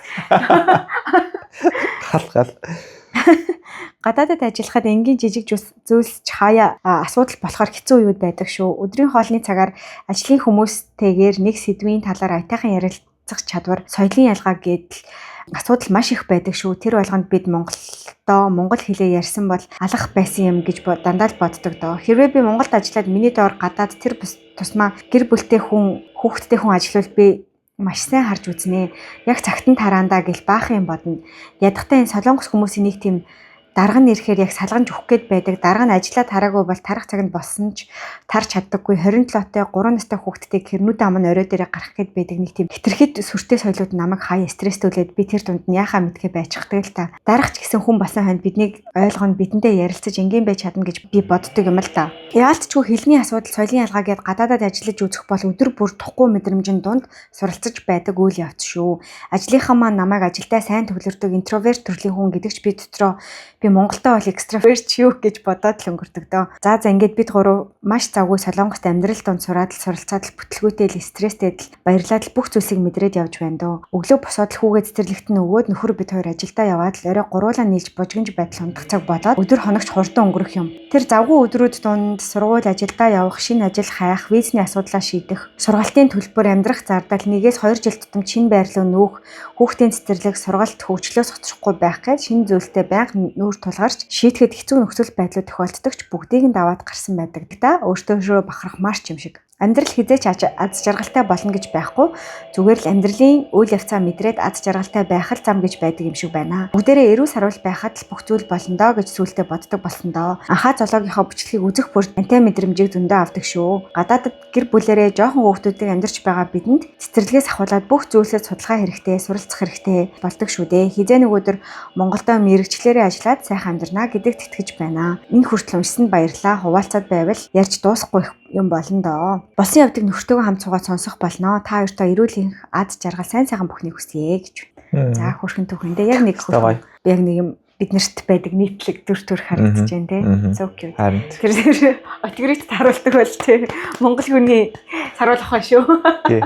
Гал. Гадаадад ажиллахад энгийн жижиг зүйлс ч хаяа асуудал болохоор хэцүү үед байдаг шүү. Өдрийн хоолны цагаар ажлын хүмүүстэйгээр нэг сэдвийн талаар аятайхан ярилцах чадвар, соёлын ялгаа гэдэл асуудал маш их байдаг шүү. Тэр болгонд бид монгол хэлээр ярьсан бол алах байсан юм гэж дандаа л боддог доо. Хэрвээ би Монголд ажиллаад миний доор гадаад тэр тусмаа гэр бүлтэй хүн, хүүхэдтэй хүн ажиллавал би маш сайн харж үзнэ. Яг цагтан тараандаа гэл баах юм бодно. Ядахтаа энэ солонгос хүмүүсийн нэг тийм дарга нь ирэхээр яг салганж өгөх гээд байдаг. Дарга нь ажиллаа тараагүй бол тарах цагт болсон ч тарч чаддаггүй 27-той 3 настай хүүхэдтэй хэрнүүд ам нь орой дээрээ гарах гээд байдаг нэг тийм хитрхэд сүртэй соёлууд намайг хаяа стресстэй би тэр дунд нь яхаа мэдхээ байчихдаг л та. Даргач гэсэн хүн болсон хойно биднийг ойлгоно бидэндээ ярилцаж энгийн байж чадна гэж би боддог юм л та. Яалтчгүй хэлний асуудал соёлын ялгаа гээд гадаадад ажиллаж үзэх бол өдөр бүр тухгүй мэдрэмжийн дунд суралцаж байдаг үйл явц шүү. Ажлынхаа маань намайг ажилдаа сайн төвлөрдөг интроверт төрлийн хүн гэдэгч би дотроо би Монголдоо бол экстраверт юу гэж бодоод л өнгөрдөг дөө. За ингээд бид гурав маш завгүй солонгост амьдрал донд сураад л суралцаад л бүтлгүүтэй л стресстэй л баярлаад л бүх зүйлсийг мэдрээд явж байна дөө. Өглөө босоод л хүүгээ цэцэрлэгт нь өгөөд нөхөр бид хоёр ажилдаа яваад л орой гуруулаа нийлж бужигнж байдал ундах цаг болоод өдөр хоногч хурдан өнгөрөх юм. Тэр завгүй өдрүүд донд сургууль ажилдаа явах, шинэ ажил хайх, визний асуудлаа шийдэх, сургалтын төлбөр амьдрах зардал нэгээс 2 жил тутамд шинэ байр руу нүүх, хүүхдийн цэцэрлэг, сургалт хөгжлөөс хоцрохгүй байх гэж шинэ зүйлтэй байнга нүүр тулгарч шийдэхэд хэцүү нөхцөл байдлууд тохиолддог ч бүгдийг нь даваад гарсан байдаг да. Өөртөө бахарх марч юм шиг. Амьдрал хизээч аз жаргалтай болно гэж байхгүй. Зүгээр л амьдралын үйл явцаа мэдрээд аз жаргалтай байх л зам гэж байдаг юм шиг байна. Бүгдээрээ эрүү сарвал байхад л бүх зүйл болно доо гэж сүултээ боддог болсон доо. Анхаа зоологийнхоо бичлэгийг үзэх бүр антай мэдрэмжийг зөндөө авдаг шүү. Гадаадд гэр бүлэрээ жоохон хүүхдүүдийг амьдарч байгаа бидэнд цэцэрлэгээс ахуулаад бүх зүйлсээ судалгаа хэрэгтэй, суралцах хэрэгтэй болдог шүү дээ. Хизээ нэг өдөр Монголдо мэрэгчлэрээ ажиллаад сайхан амьдрнаа гэдэгт итгэж байна. Энэ хүртэл уншсанд баярлалаа. Хуваалцаад байвал ярьж дуусахгүй юм болно доо. Босын явдаг нөхөртөөгөө хамт суугаад сонсох болно. Та хоёртоо эрүүл аз жаргал сайн сайхан бүхнийг хүсье гэж. За хөрхэн түүхэндээ яг нэг хөрхэн яг нэг юм биднэрт байдаг нийтлэг төр харагдаж байна те. So cute. Тэгэхээр отгрит харуулдаг бол те. Монгол хүний саруулах ба шүү. Тий.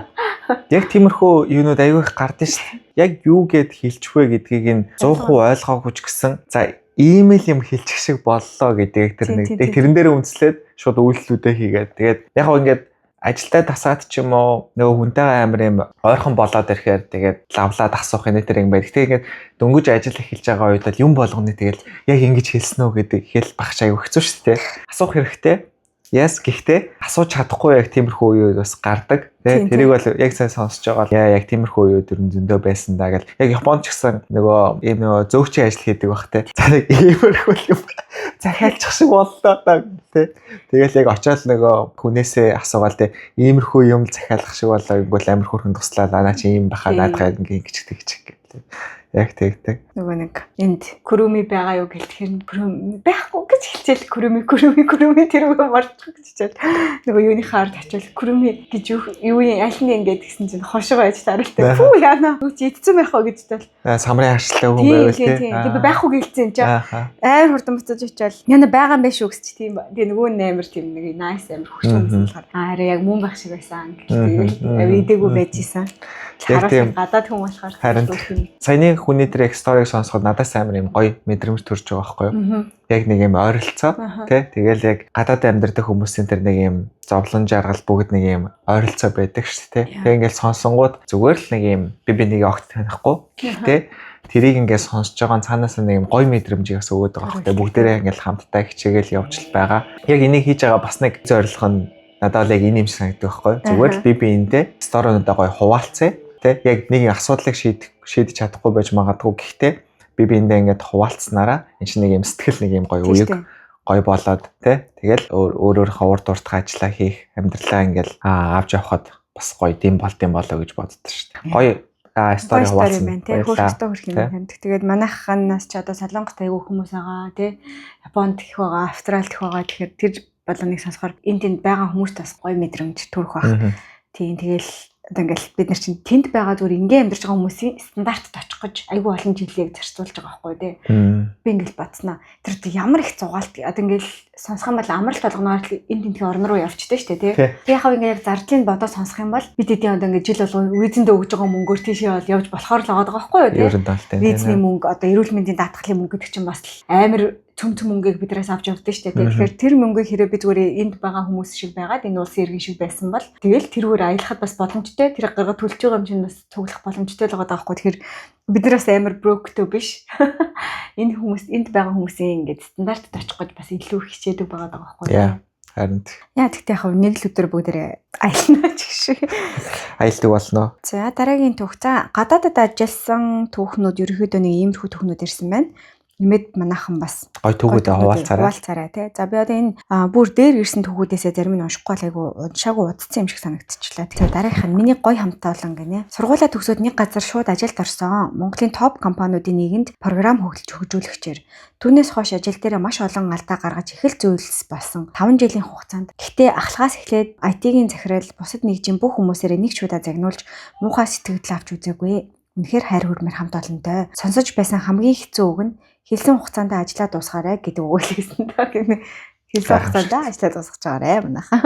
Яг тиймэрхүү юунууд аягүй их гардаг шүү. Яг юу гэд хэлчихвэ гэдгийг нь 100% ойлгоогүй ч гэсэн за имэйл юм хэлчих шиг боллоо гэдэг тэр нэг тэрэн дээр үндэслээд шууд үйлдэлүүдээ хийгээд тэгээд яг хөө ингээд ажилдаа тасаад ч юм уу нөгөө хүнтэйгээ амар юм ойрхон болоод ирэхээр тэгээд лавлаад асуух энэ тэр юм байдаг. Тэгээд дөнгөж ажил эхэлж байгаа үед л юм болгоны тэгээд яг ингэж хэлсэн үү гэдэг хэл багш аягүй хэцүү шүү дээ. Асуух хэрэгтэй. Яс гэхдээ асууж чадахгүй яг тиймэрхүү үеуд бас гардаг. Тэрийг бол яг сайн сонсож байгаа. Яг тиймэрхүү үеуд ер нь зөндөө байсан даа гэл. Яг Японд ч гэсэн нөгөө ийм нөгөө зөөгчийн ажил хийдэг бах те. За нэг иймэрхүү юм захиалчих шиг боллоо даа те. Тэгэл яг очиод нөгөө хүнээсээ асуугаал те. Иймэрхүү юм захиалах шиг болоо ингүүл амар хөрхэн туслаа. Наа чи ийм баха наадгаа ингэ гिचдэг. Яг тэгдэг. Нөгөө нэг энд күрүми байгаа юу гэлтэхэр күрүми байхгүй гэж хэлчихэл күрүми тэр үгээ мартчих гэж хичээл. Нөгөө юуны хаард очивол күрүми гэж юу юм аль нь ингэж гэсэн чинь хошоо байж таралтай. Фүү яана. Үгүй идсэн байх уу гэж тэл. Самрын хашлаа хүн байвал тий. Тэгээ байхгүй гэлцэн чи. Амар хурдан буцаж очивол яна байгаа юм биш үү гэж тийм. Тэгээ нөгөө нээр тийм нэг nice амар хөшөө болохоор арай яг мөн байх шиг байсан. Тэгээд идэггүй байж исэн. Хараад гадаад хүн болохоор саяны хүний тэр сториг сонсоход надаас амар юм гоё мэдрэмж төрж байгаа байхгүй юу? Яг нэг юм ойролцоо тий. Тэгэл яг гадаад амьдардаг хүмүүсийн тэр нэг юм зовлон жаргал бүгд нэг юм ойролцоо байдаг шүү дээ. Тэг ингээл сонсонгууд зүгээр л нэг юм би нэг огт танихгүй тий. Тэрийг ингээд сонсож байгаа цаанаас нэг юм гоё мэдрэмжийг бас өгöd байгаа хэрэгтэй. Бүгдээрээ ингээд хамтдаа хичээгээл явж л байгаа. Яг энийг хийж байгаа бас нэг зорилго нь надад л яг энэ юм шиг санагддаг байхгүй юу? Зүгээр л би эндээ сторонуудаа гоё хуваалцъя. Тэ яг нэг асуудлыг шийдэж чадахгүй байж магадгүй. Гэхдээ би эндээ ингээд хуваалцснараа энэ чинь нэг юм сэтгэл нэг юм гоё үеиг гоё болоод тэ тэгэл өөрөөрийнхөө урд дуртах ажиллаа хийх амьдралаа ингээд авч явхад бас гоё дэм болоо гэж боддоо шүү дээ. Гоё стори хуваалцсан тий хөрхөстөө хөрх юм амьд. Тэгээд манайханаас ч одоо Солонгот айгүй хүмүүс байгаа тий Японд их байгаа, Австралид их байгаа. Тэгэхээр тэр болгоныг сонсохоор энд байгаа хүмүүст бас гоё мэдрэмж төрөх байх. Тийм тэгэл одоо ингээл бид нар чинь тэнд байгаа зүгээр ингээм амьдарч байгаа хүмүүсийн стандартад очих гэж айгүй олон жилийг зарцуулж байгаа байхгүй тий. Би ингээл батснаа. Тэр ямар их зугаалт одоо ингээл сонсох юм бол амралт болгоноор энэ тентгийн орн руу явчихдээ штэ тий. Тэг яхав ингээд зардлын бодоо сонсох юм бол бид эдийн одоо ингээд жил болгоо визэндээ өгж байгаа мөнгөөр тийшээ бол явж болохоор л байгаа байхгүй юу тий. Визний мөнгө одоо эрүүл мэндийн даатгалын мөнгө гэдэг чинь бас амар цөм мөнгөийг биднээс авч явдаг шүү дээ. Тэгэхээр тэр мөнгөийг хэрэг би зүгээр энд байгаа хүмүүс шиг байгаад энэ улсын иргэн шиг байсан бол тэгэл тэрүүгээр аялахад бас боломжтой. Тэр гарга төлж байгаа юм чинь бас цуглах боломжтой л байгаа байхгүй. Тэгэхээр биднээс амар броктэй биш. Энэ хүмүүс энд байгаа хүмүүсийн ингээд стандартад очих гэж бас илүү хичээдэг байгаа даа байхгүй. Харин. Яа тэгтээ яг нэг л өдөр бүгдээрээ аялна ч гэх шиг. Аялдаг болно. За дараагийн түүх. За гадаадад ажилласан түүхнүүд ерөөхдөө нэг иймэрхүү түүхнүүд ирсэн байна. Нэмээд манайхан бас гой түүхүүдээ хуваалцаарай тий. За би одоо энэ бүр дээр ирсэн түүхүүдээсээ зарим нь уншихгүй айгу уншаагүй удацсан юм шиг санагдчихлаа. Тэгэхээр дараагийнх нь миний гой хамтаа болон гинэ. Сургуулаа төгсөөд нэг газар шууд ажилд орсон. Монголын топ компаниудын нэгэнд програм хөгжүүлэгчээр. Түүнээс хойш ажил дээр маш олон алдаа гаргаж их л зүйлс болсон. 5 жилийн хугацаанд. Гэхдээ ахлагаас эхлээд IT-ийн захирал бусад нэгжийн бүх хүмүүсээрээ нэг ч удаа загнуулж муухай сэтгэл авч үзээгүй. Үнэхээр хайр хүрмээр хамт олонтой. Сонсож байсан хамгийн хэцүү үг нь хэлсэн хугацаанд ажиллаа дуусгаарай гэдэг үг хэлсэн даа гэнэ. Хэлсэн хугацаанд ажиллаа дуусгаж байгаарэ манайхаа.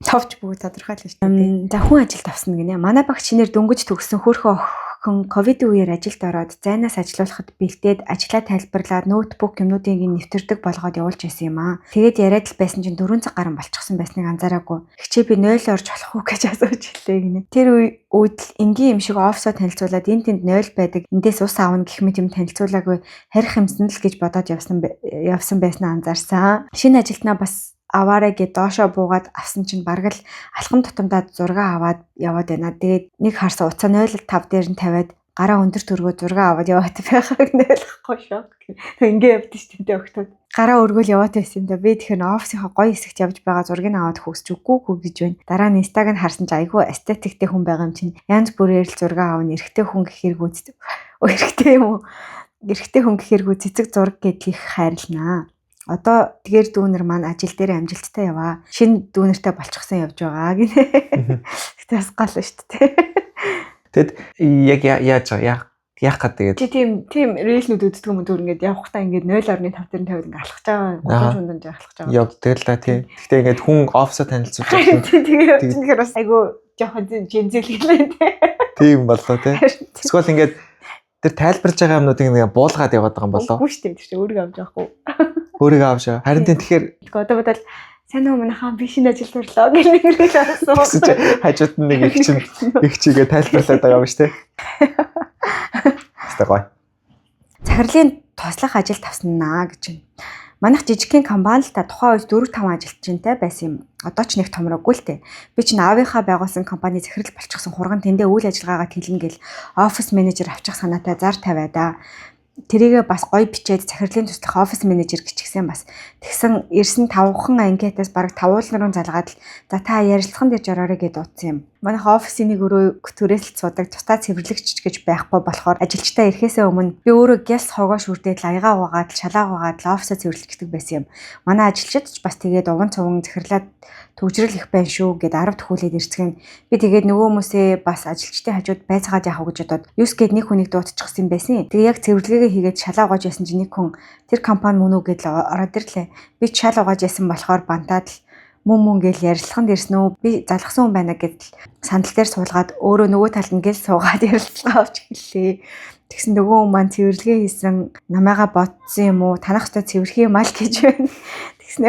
Товч бүгд тодорхойлно шүү дээ. За хүн ажилд авсан гинэ. Манай багш чинээр дөнгөж төгссөн хөөрхөн охин ковид үеэр ажилд ороод зайнаас ажиллуулахад бэлдээд ажлаа тайлбарлаад ноутбук юмнуудыг нэвтэрдэг болгоод явуулж байсан юм аа. Тэгээд яриад л байсан чинь 4 цаг гарan болчихсон байсныг анзаараагүй. Хичээ би 0 орж болох уу гэж асууж хэллээ гинэ. Тэр үед л энгийн юм шиг офсоо танилцуулаад энэ тэнд 0 байдаг. Эндээс ус аавна гэх мэт юм танилцуулаагүй харих юмсан л гэж бодоод явсан байснаа анзаарсан. Шинэ ажилтнаа бас аваарэ гэд доошоо буугаад авсан чинь бараг л алхам тутамдаа 6 аваад яваад байна. Тэгээд нэг харсан уцаа 0.5 дээр нь тавиад гараа өндөр төргөө 6 аваад яваад байхаг нэлэхгүй шок. Ингээ явдсан шүү дээ өгтөд. Гараа өргөөл яваад байсан юм да. Би тэгэхээр офисынхаа гоё хэсэгт явж байгаа зургийг аваад хөөсч үгүй гэж байна. Дараа нь инстаг нь харсан чинь айгүй эстетиктэй хүн байгаа юм чинь янз бүрээр л зураг аавна. Эрэгтэй хүн гэхэргүй эрэгтэй юм уу? Эрэгтэй хүн гэхэргүй цэцэг зураг гэдгийг хайрлнаа. Одоо тэгэр дүүнер маань ажил дээр амжилттай яваа. Шинэ дүүнертэй болчихсон явж байгаа гинэ. Гэтэ бас гал шүү дээ. Тэгэд яг яах гэдэг. Чи тийм рейснүүд үздэг юм дүүр ингээд явахдаа ингээд 0.5 дээр нь тавиад ингээд алхаж байгаа. Гол шунданд алхаж байгаа. Явдаг л тий. Гэтэ ингээд хүн офсоо танилцуулж байгаа. Тэгээ явчихсан гэхээр бас айгүй жоохон жинзэлгэлээ тий. Тийм боллоо тий. Эсвэл ингээд тэр тайлбарж байгаа юмнуудыг ингээд буулгаад яваад байгаа юм болоо. Үгүй шүү дээ. Тэр чинь өөрийгөө авч явахгүй. Өөрийгөө авч. Харин тэгэхээр одоо бодвол сайн өмнөхөө би шинэ ажил турлаа гэх нэг асуусан. Хажууд нь нэг их чигээ тайлбарлаад байгаа юм шүү дээ. Стагой. Захирлын туслах ажил тавснаа гэж байна. Манайх жижигхэн компани л та тухайн үед 4-5 ажилтнтай байсан юм. Одоо ч нэг томроогүй л дээ. Би чинь аавынхаа байгуулсан компани захирал болчихсон хурган тэндээ үйл ажиллагаагаа тэлнэ гэл офис менежер авчих санаатай зар тавиадаа. Тэрийгээ бас гоё бичээд захирлын туслах офис менежер гिचгсэн бас тэгсэн ирсэн 5хан анкетаас бараг 5 уулнаруу залгаад л за та ярилцлаган дээр жороорой гэд утсан юм. Манайх офисын нэг өрөө төрөөсөл цудаг тусдаа цэвэрлэгч гэж байхгүй болохоор ажилчдаа ирэхээсээ өмнө би өөрөө гялс хогоо шүрдээд лаягаа угаад шалаа угаад офисаа цэвэрлэгчдэг байсан юм. Манай ажилчид ч бас тэгээд уган цуван захирлаад төгжрөл их байна шүү гэд 10 төхүүлээд ирцгэн. Би тэгээд нөгөө хүмүүсээ бас ажилчдын хажууд байцаагаад явах гэж бодоод 9 гээд нэг хүнийг дуутчихсан байсан. Тэгээ яг цэвэрлэгээ хийгээд шалаа угааж ясан чинь нэг хүн тэр компани мөн үү гэдэл ороод ирлээ. Би шал угааж ясан болохоор бантаад л мөн гээл ярилцлаганд ирсэн үү? Би залгсан хүн байна гэдэл сандал дээр суулгаад өөрөө нөгөө талд нь гэл суугаад ярилцлага авч эхэллээ. Тэгсэн нөгөө хүн маань цэвэрлэгээ хийсэн намайгаа бодсон юм уу? Танах өстө цэвэрх юм аа л гэж байна. Тэгснэ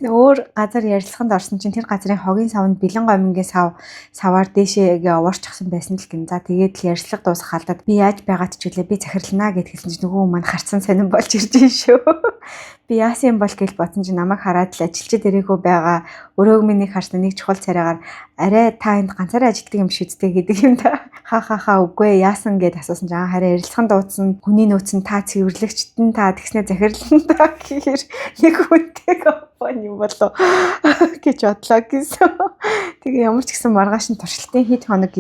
өөр газар ярилцлаганд орсон чинь тэр газрын хогийн савнд бэлэн гомингийн саваар дээшээ овоорчихсан байсан л гин. За тэгээд л ярилцлага дуусах халдаад би яаж байгаад ч үлээ би захирлнаа гэд хэлсэн чинь нөгөө хүн маань харцсан сонирн болж ирж байна шүү. Би яасан бол гэж бодсон чинь намайг хараад л ажилчид ирээгүй байгаа. Өрөөг минийг харсан нэг чухал царайгаар арай та энд ганцаараа ажилтдаг юм шиг үстэй гэдэг юм да. Ха үгүй яасан гэд асуусан чинь хараа ярилцлаганд дуудсан хүний нөөц нь та цэвэрлэгчтэн та тэгснэ захирлан та гэхээр нэг хүнтэй компани болоо гэж бодлоо гэсэн. Тэгээ ямар ч гэсэн маргааш нь туршилтын хэд хоног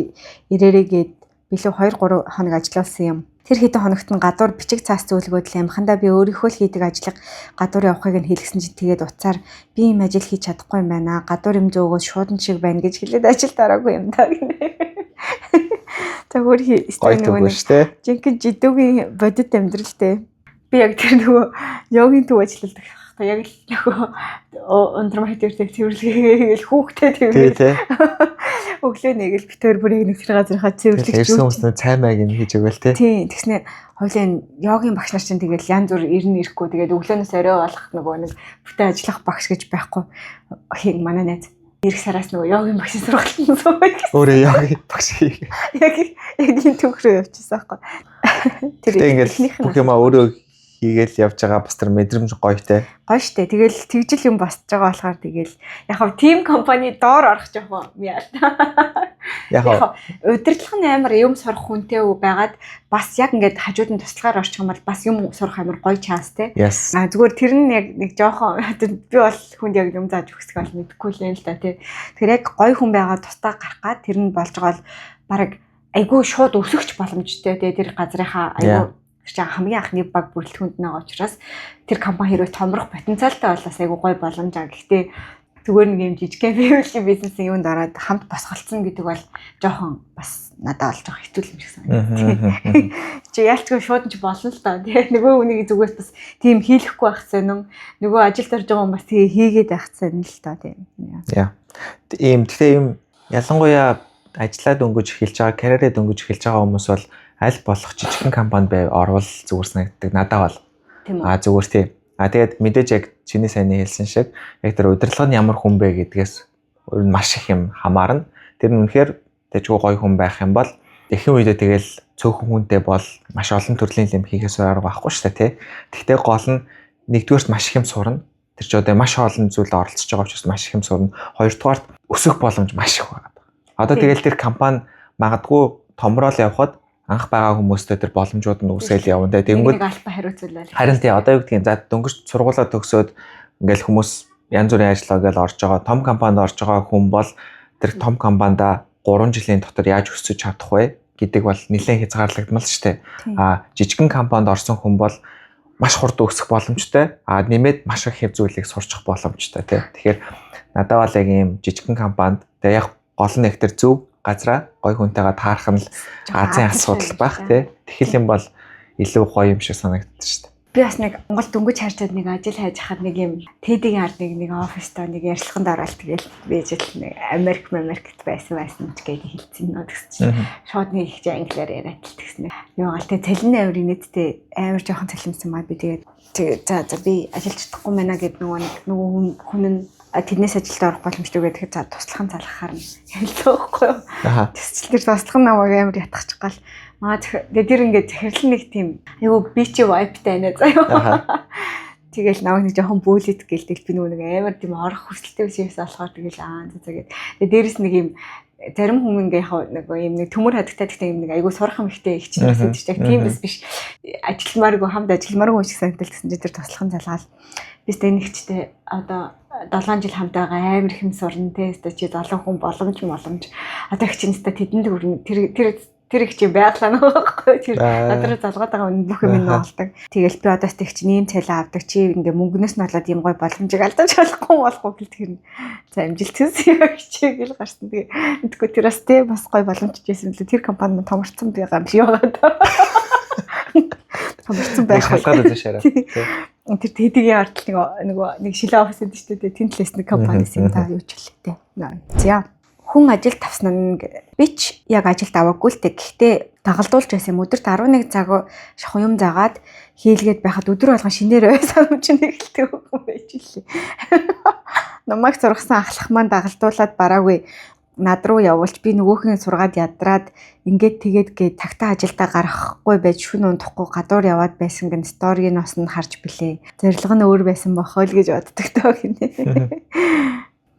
ирээрээгээд билүү 2-3 хоног ажилласан юм. Тэр хэдэн хоногт нь гадуур бичиг цаас зөвлөгөөд л амхандаа би өөрийнхөө л хийдэг ажлыг гадуур явахыг нь хэлсэн чинь тэгээд уцаар би юм ажил хийж чадахгүй юм байна. Гадуур юм зөөгөөс шуудан шиг байна гэж хэлээд ажил дараагүй юм даа гинэ. Тэгвэр гоё штэ. Жинхэнэ жидүүгийн бодит амьдралтэй. Би яг тэр нөгөө йогийн төв ажилладаг. Яг л нөгөө өндөр материалтай цэвэрлэгээл хүүхдэд тэрвэр. Өглөө нэг л битээр бүр яг нэг тэр газрынхаа цэвэрлэгч ирсэн хүмүүс цай майг нь хийж өгөөл те. Тийм тэгснэ хоёлын йогийн багш нар чинь тэгэл янз бүр ирнэ ирэхгүй тэгээд өглөөнөөс орой болох нөгөө нэг бүтэн ажиллах багш гэж байхгүй. Хин манай найз ирэх сараас нөгөө йогийн багшийн сургалтанд суудаг. Өөрөө йогийн багш хий. Яг энэ төгс рүү явчихсан байхгүй. Тэр ингээл бүх юм өөрөө хийгээл явж байгаа бас тэр мэдрэмж гоё те. Гоё штэ. Тэгэл тэгжил юм босч байгаа болохоор тэгэл яг хав тим компани доор орох жоох юм яа. Яг удирдлага нь амар юм сурах хүнтэй байгаад бас яг ингээд хажууд нь туслахаар орчих юм бол бас юм сурах амар гоё шанс те. Зүгээр тэр нь яг нэг жоохон би бол хүнд яг юм зааж өгсгөө бол мэдэхгүй л юм л да те. Тэр яг гоё хүн байгаа тусдаа гарах гад тэр нь болж байгаа бол баг айгүй шууд өсөхч боломжтой те. Тэр газрынхаа айгүй хамгийн анхны баг бүрэлдэхүүнд байгаа учраас тэр компани хэрвээ томрох потенциалтай болоос айгүй гоё боломж аа. Гэхдээ зүгээр нэг юм жижиг family бизнесийн юунд ороод хамт босголцсон гэдэг бол жоохон бас надад болж байгаа хэцүү юм шиг санагдав. Чи яалчгүй шууд ч болно л доо. Тэгээ нөгөө үнийг зүгээс бас тийм хийлэхгүй байх сонин. Нөгөө ажилд орж байгаа хүн бас тэгээ хийгээд байх сонин л доо тийм. Яа. Тэгэхээр юм ялангуяа ажиллаад өнгөж эхэлж байгаа, карьерээ дөнгөж эхэлж байгаа хүмүүс бол аль болох жижигхэн компанид байв орвол зүгээр санагддаг надад бол. Зүгээр тийм. Тэгээд мэдээж яг чиний сайн хэлсэн шиг яг тэр удирдлага нь ямар хүн бэ гэдгээс өөр нь маш их юм хамаарна. Тэр нь үнэхээр тэжгүй гоё хүн байх юм бол эхний үедээ тэгэл цөөхөн хүнтэй бол маш олон төрлийн юм хийхээс арга байхгүй шүү дээ тий. Тэгтээ гол нь нэгдүгээрт маш их юм сурна. Тэр ч одоо маш олон зүйлд оролцож байгаа учраас маш их юм сурна. Хоёрдугаарт өсөх боломж маш их байна. Одоо тэгэл тэр компани магадгүй томрол явхад анх байгаа хүмүүстэй тэр боломжууд нь үсэл явна. Тэнгүүд албаа хариуцуулаад. Харин тий одоо юу гэдгийг за дөнгөж сургуулаа төгсөөд ингээл хүмүүс янз бүрийн ажиллагаа гээл орж байгаа том компанид орж байгаа хүн бол тэр том компанида 3 жилийн дотор яаж өсөж чадах вэ гэдэг бол нэлээд хязгаарлагдмал шүү дээ. Жижигхэн компанид орсон хүн бол маш хурд өсөх боломжтой. Нэмээд маш их хэв зүйлийг сурчих боломжтой тий. Тэгэхээр надад бол яг ийм жижигхэн компанид тэгээ яг гол нь их тэр зөв газраа гой хүнтэйгээ таарах нь л Азийн асуудал байх тий. Тэгэл юм бол илүү гоё юм шиг санагддаг шүү дээ. Би бас нэг Монгол дөнгөж харьцаад нэг ажил хайж хахад нэг юм тэдийн ард нэг оффистой нэг ярилцлаганд ороод тэгэл би жил нэг Америкт байсан ч гэж хэлсэн нөө тэгсэн чинь шууд нэг их англиар яриад л тэгснэ. Юу гал тэг цалин авирын нийтдээ амар жоохон цалинсан маа би тэгээд за би ажиллаж чадахгүй байна гэд нөгөө хүн нь тэднээс ажилд орох боломжтой гэдэг тэгэхээр туслахын залхахаар нь хэлсэн байхгүй юу. Тэсчил тэр туслах нь намайг амар ятгачих гал тэгээ тэр ингээд захирлын нэг тийм айгу би чи вайптай байна заяа. Тэгэл намайг нэг жоохон бүүлэт гэлдэг би нөгөө нэг амар тийм орох хүсэлтэй байсан болохоор тэгэл тэгээд дээрэс нэг юм зарим хүмүүс ингээ яг нэг юм нэг төмөр хадагтай гэхдээ юм нэг айгу сурах юм ихтэй их чинь гэсэн чинь тийм биш ажилмааргүй хамт ажилмааргүй шиг санагдал гэсэн чинь тэр туслахын залгаал би тэ нэгчтэй одоо 7 жил хамт байгаа амар их юм сурна те чи залуу хүн боломж одоо их чинь тэдэнд тэр их чи байглаа нөхгүй тэр надруу залгаад байгаа бүх юм нуулдаг. Тэгэл би одоо тех чи нэм цалин авдаг чи ингээ мөнгнөөс нь болоод юм гой боломжийг алдаж болохгүй гэл тэр за амжилт хийсэн юм хичээгэл гарсан. Тэгээ мэдгүй тэр бас те бас гой боломж хийсэн л тэр компани томорцсон байгаа юм шиг байгаа даа. Сонирхсан байх шалгаад үзэн шараа. Тэр тэдгийн ард нэг шилээ офис гэдэг шүү дээ. Тинтлэс нэг компанис юм та юу ч хэлээ. За хүн ажил тавснаа би ч яг ажилд аваагүй л дээ. Гэхдээ дагалдуулж байсан юм. Өдөрт 11 цаг юм заагаад хийлгээд байхад өдөр болгон шинээр байсан юм чинь эхэлдэг хүн байж лээ. Намайг зургасан ахлах маань дагалдуулаад бараагүй над руу явуулж би нөгөөхний сургаад ядраад ингээд тэгээд тагтаа ажилдаа гарахгүй байж шүн унтахгүй гадуур яваад байсан гэн сториг нь осно харж билээ. Зорилго нь өөр байсан бохоо л гэж боддог тоо гинэ.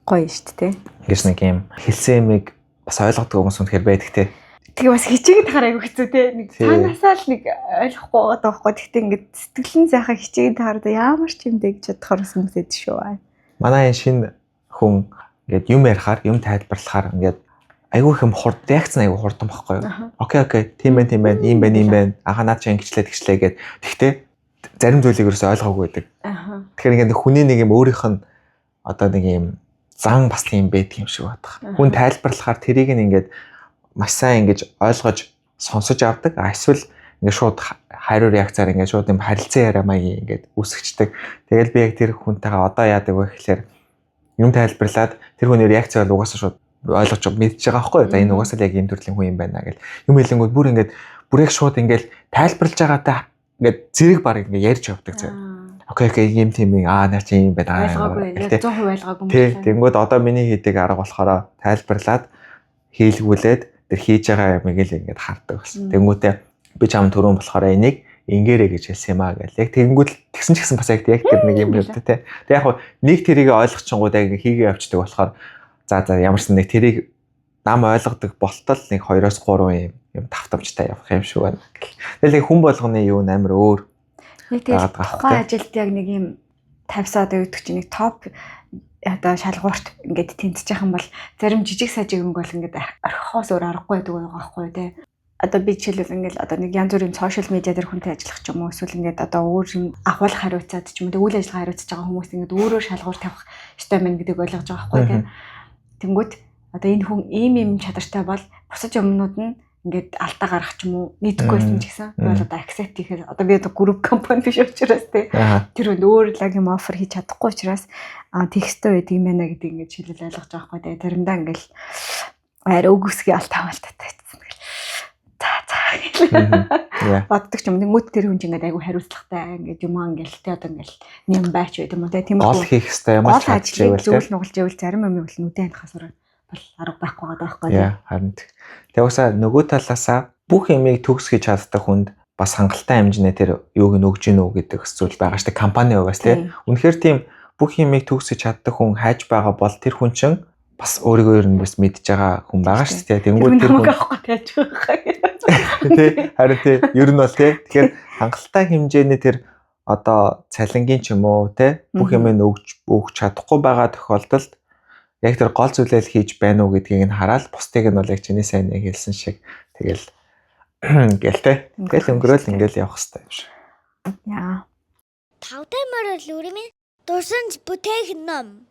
Гоё шүү дээ. Ингээс нэг юм хэлсэн юмыг бас ойлгодог хүмүүс үнэхээр байдаг те. Тэгээ бас хичээгээд хараа айгу хэцүү те. Нэг цаанаасаа л нэг ойлгохгүй байгаа байхгүй. Гэхдээ ингээд сэтгэлэн сайхан хичээгээд хараад ямар ч юм дээ гэж бодохоор хүмүүс эд шүү. Манай энэ шинэ хүн ингээд юм ярихаар, юм тайлбарлахаар ингээд айгүй их юм реакц нь айгүй хурдан байхгүй юу? Окей, тийм байна, ийм байна. Аха наад чи ингэчлээ гэд. Тэгтээ зарим зүйлийг ерөөсөй ойлгоогүй байдаг. Тэгэхээр ингээд хүний нэг юм өөрийнх нь одоо нэг юм зан бас тийм байдаг юм шиг байна. Хүн тайлбарлахаар тэрийг нь ингээд маш сайн ингэж ойлгож сонсож авдаг. Эсвэл ингээд шууд хариу реакцаар ингээд шууд юм харилцан яриа маягийн ингээд үсгчдэг. Тэгэл би яг тэр хүнтэйгээ одоо яадаг вэ гэхээр юм тайлбарлаад тэр хүний реакцийг угаасаа шууд ойлгож мэдчихэж байгаа байхгүй юу? За энэ угаасаа л яг ийм төрлийн хүн юм байна гэл. Юм хэлэнгүүд бүр яг шууд ингээд тайлбарлаж байгаатай ингээд зэрэг баг ингээд ярьж явдаг зав. Окей, ийм тийм наа чи юм байна. Ойлгоогүй. Яг 100% ойлгоогүй юм байна. Тэнгүүд одоо миний хийдэг арга болохоор тайлбарлаад хийлгүүлээд тэр хийж байгаа юмыг л ингээд хардаг болсон. Тэнгүүтээ би чам түрүүн болохоор энийг ингээрэй гэж хэлсэн юм аа гэл. Яг тэгэнгүүт тэгсэн ч гэсэн бас яг тэр нэг юм л дээ. Тэг яг нэг тэрийг ойлгочингууд яг хийгээ явцдаг болохоор за ямарсан нэг тэрийг нам ойлгодог болтол нэг 2-3 юм тавтамжтай явах юм шиг байна гэл. Тэгэл хүн болгоны юу амар өөр. Яг тэгээд тухайн ажилд яг нэг юм тавьсаад өгдөг чинь нэг топ одоо шалгуурт ингээд тэнцэж байгаа юм бол зарим жижиг сажиг юм бол ингээд орхихоос өөр аргагүй байдаг байхгүй тий. Одоо би жишээлбэл ингээд одоо нэг янз бүрийн сошиал медиа дээр хүнтэй ажиллах ч юм уу эсвэл ингээд одоо өөр юм ахвал хариуцаад ч юм уу үйл ажиллагаа хариуцаж байгаа хүмүүс ингээд өөрөө шалгуур тавих ёстой мэн гэдэг ойлгож байгаа байхгүй тий. Тэнгүүт одоо энэ хүн ийм чадртай бол бусад юмнууд нь ингээд алдаа гарах ч юм уу нийтгүй байсан ч гэсэн би бол одоо accept хийхээр одоо би одоо group компани биш учраас тий. Тэр өөр лаг юм offer хийж чадахгүй учраас тексттэй байдаг юм байна гэдэг ингээд шилэл ойлгож байгаа байхгүй тий. Заримдаа ингээд арай өгөсгий алтаа малтаатай боддог ч юм тэнгуут тэр хүн ингээд айгу хариуцлагатай ингээд юм ингээл тэ одоо ингээл нэм байч байт юм уу тийм гол хийх хэрэгтэй юм аа ажлыг зөвл нугалж ивэл зарим юм бол нүдэн хасраа бол арга байхгүй байгаа байхгүй тийм харин тэгээ уусаа нөгөө талаасаа бүх юмыг төгсгөж чаддаг хүнд бас хангалттай хэмжээний тэр юуг нь өгж гинөө гэдэг зүйл байгаа штэ компани угаас тийм үнэхээр тийм бүх юмыг төгсгөж чаддаг хүн хайж байгаа бол тэр хүн чинь бас өөрийгөө ер нь бас мэдж байгаа хүн байгаа шүү дээ. Тэнгүүд тэр хүн авахгүй тааж байгаа. Тэ харин тэ ер нь бол тэ тэгэхээр хангалттай хэмжээний тэр одоо цалингийн ч юм уу тэ бүх юм өгч чадахгүй байгаа тохиолдолд яг тэр гол зүйлээ хийж байна уу гэдгийг нь хараад бусдыг нь бол яг чиний сайн яг хэлсэн шиг тэгэл ингээл тэ тэгэл өнгөрөөл ингээл явах хэрэгтэй юм шиг. Яа. Тавтаймаар л үрмэн дурсан бүтээх ном.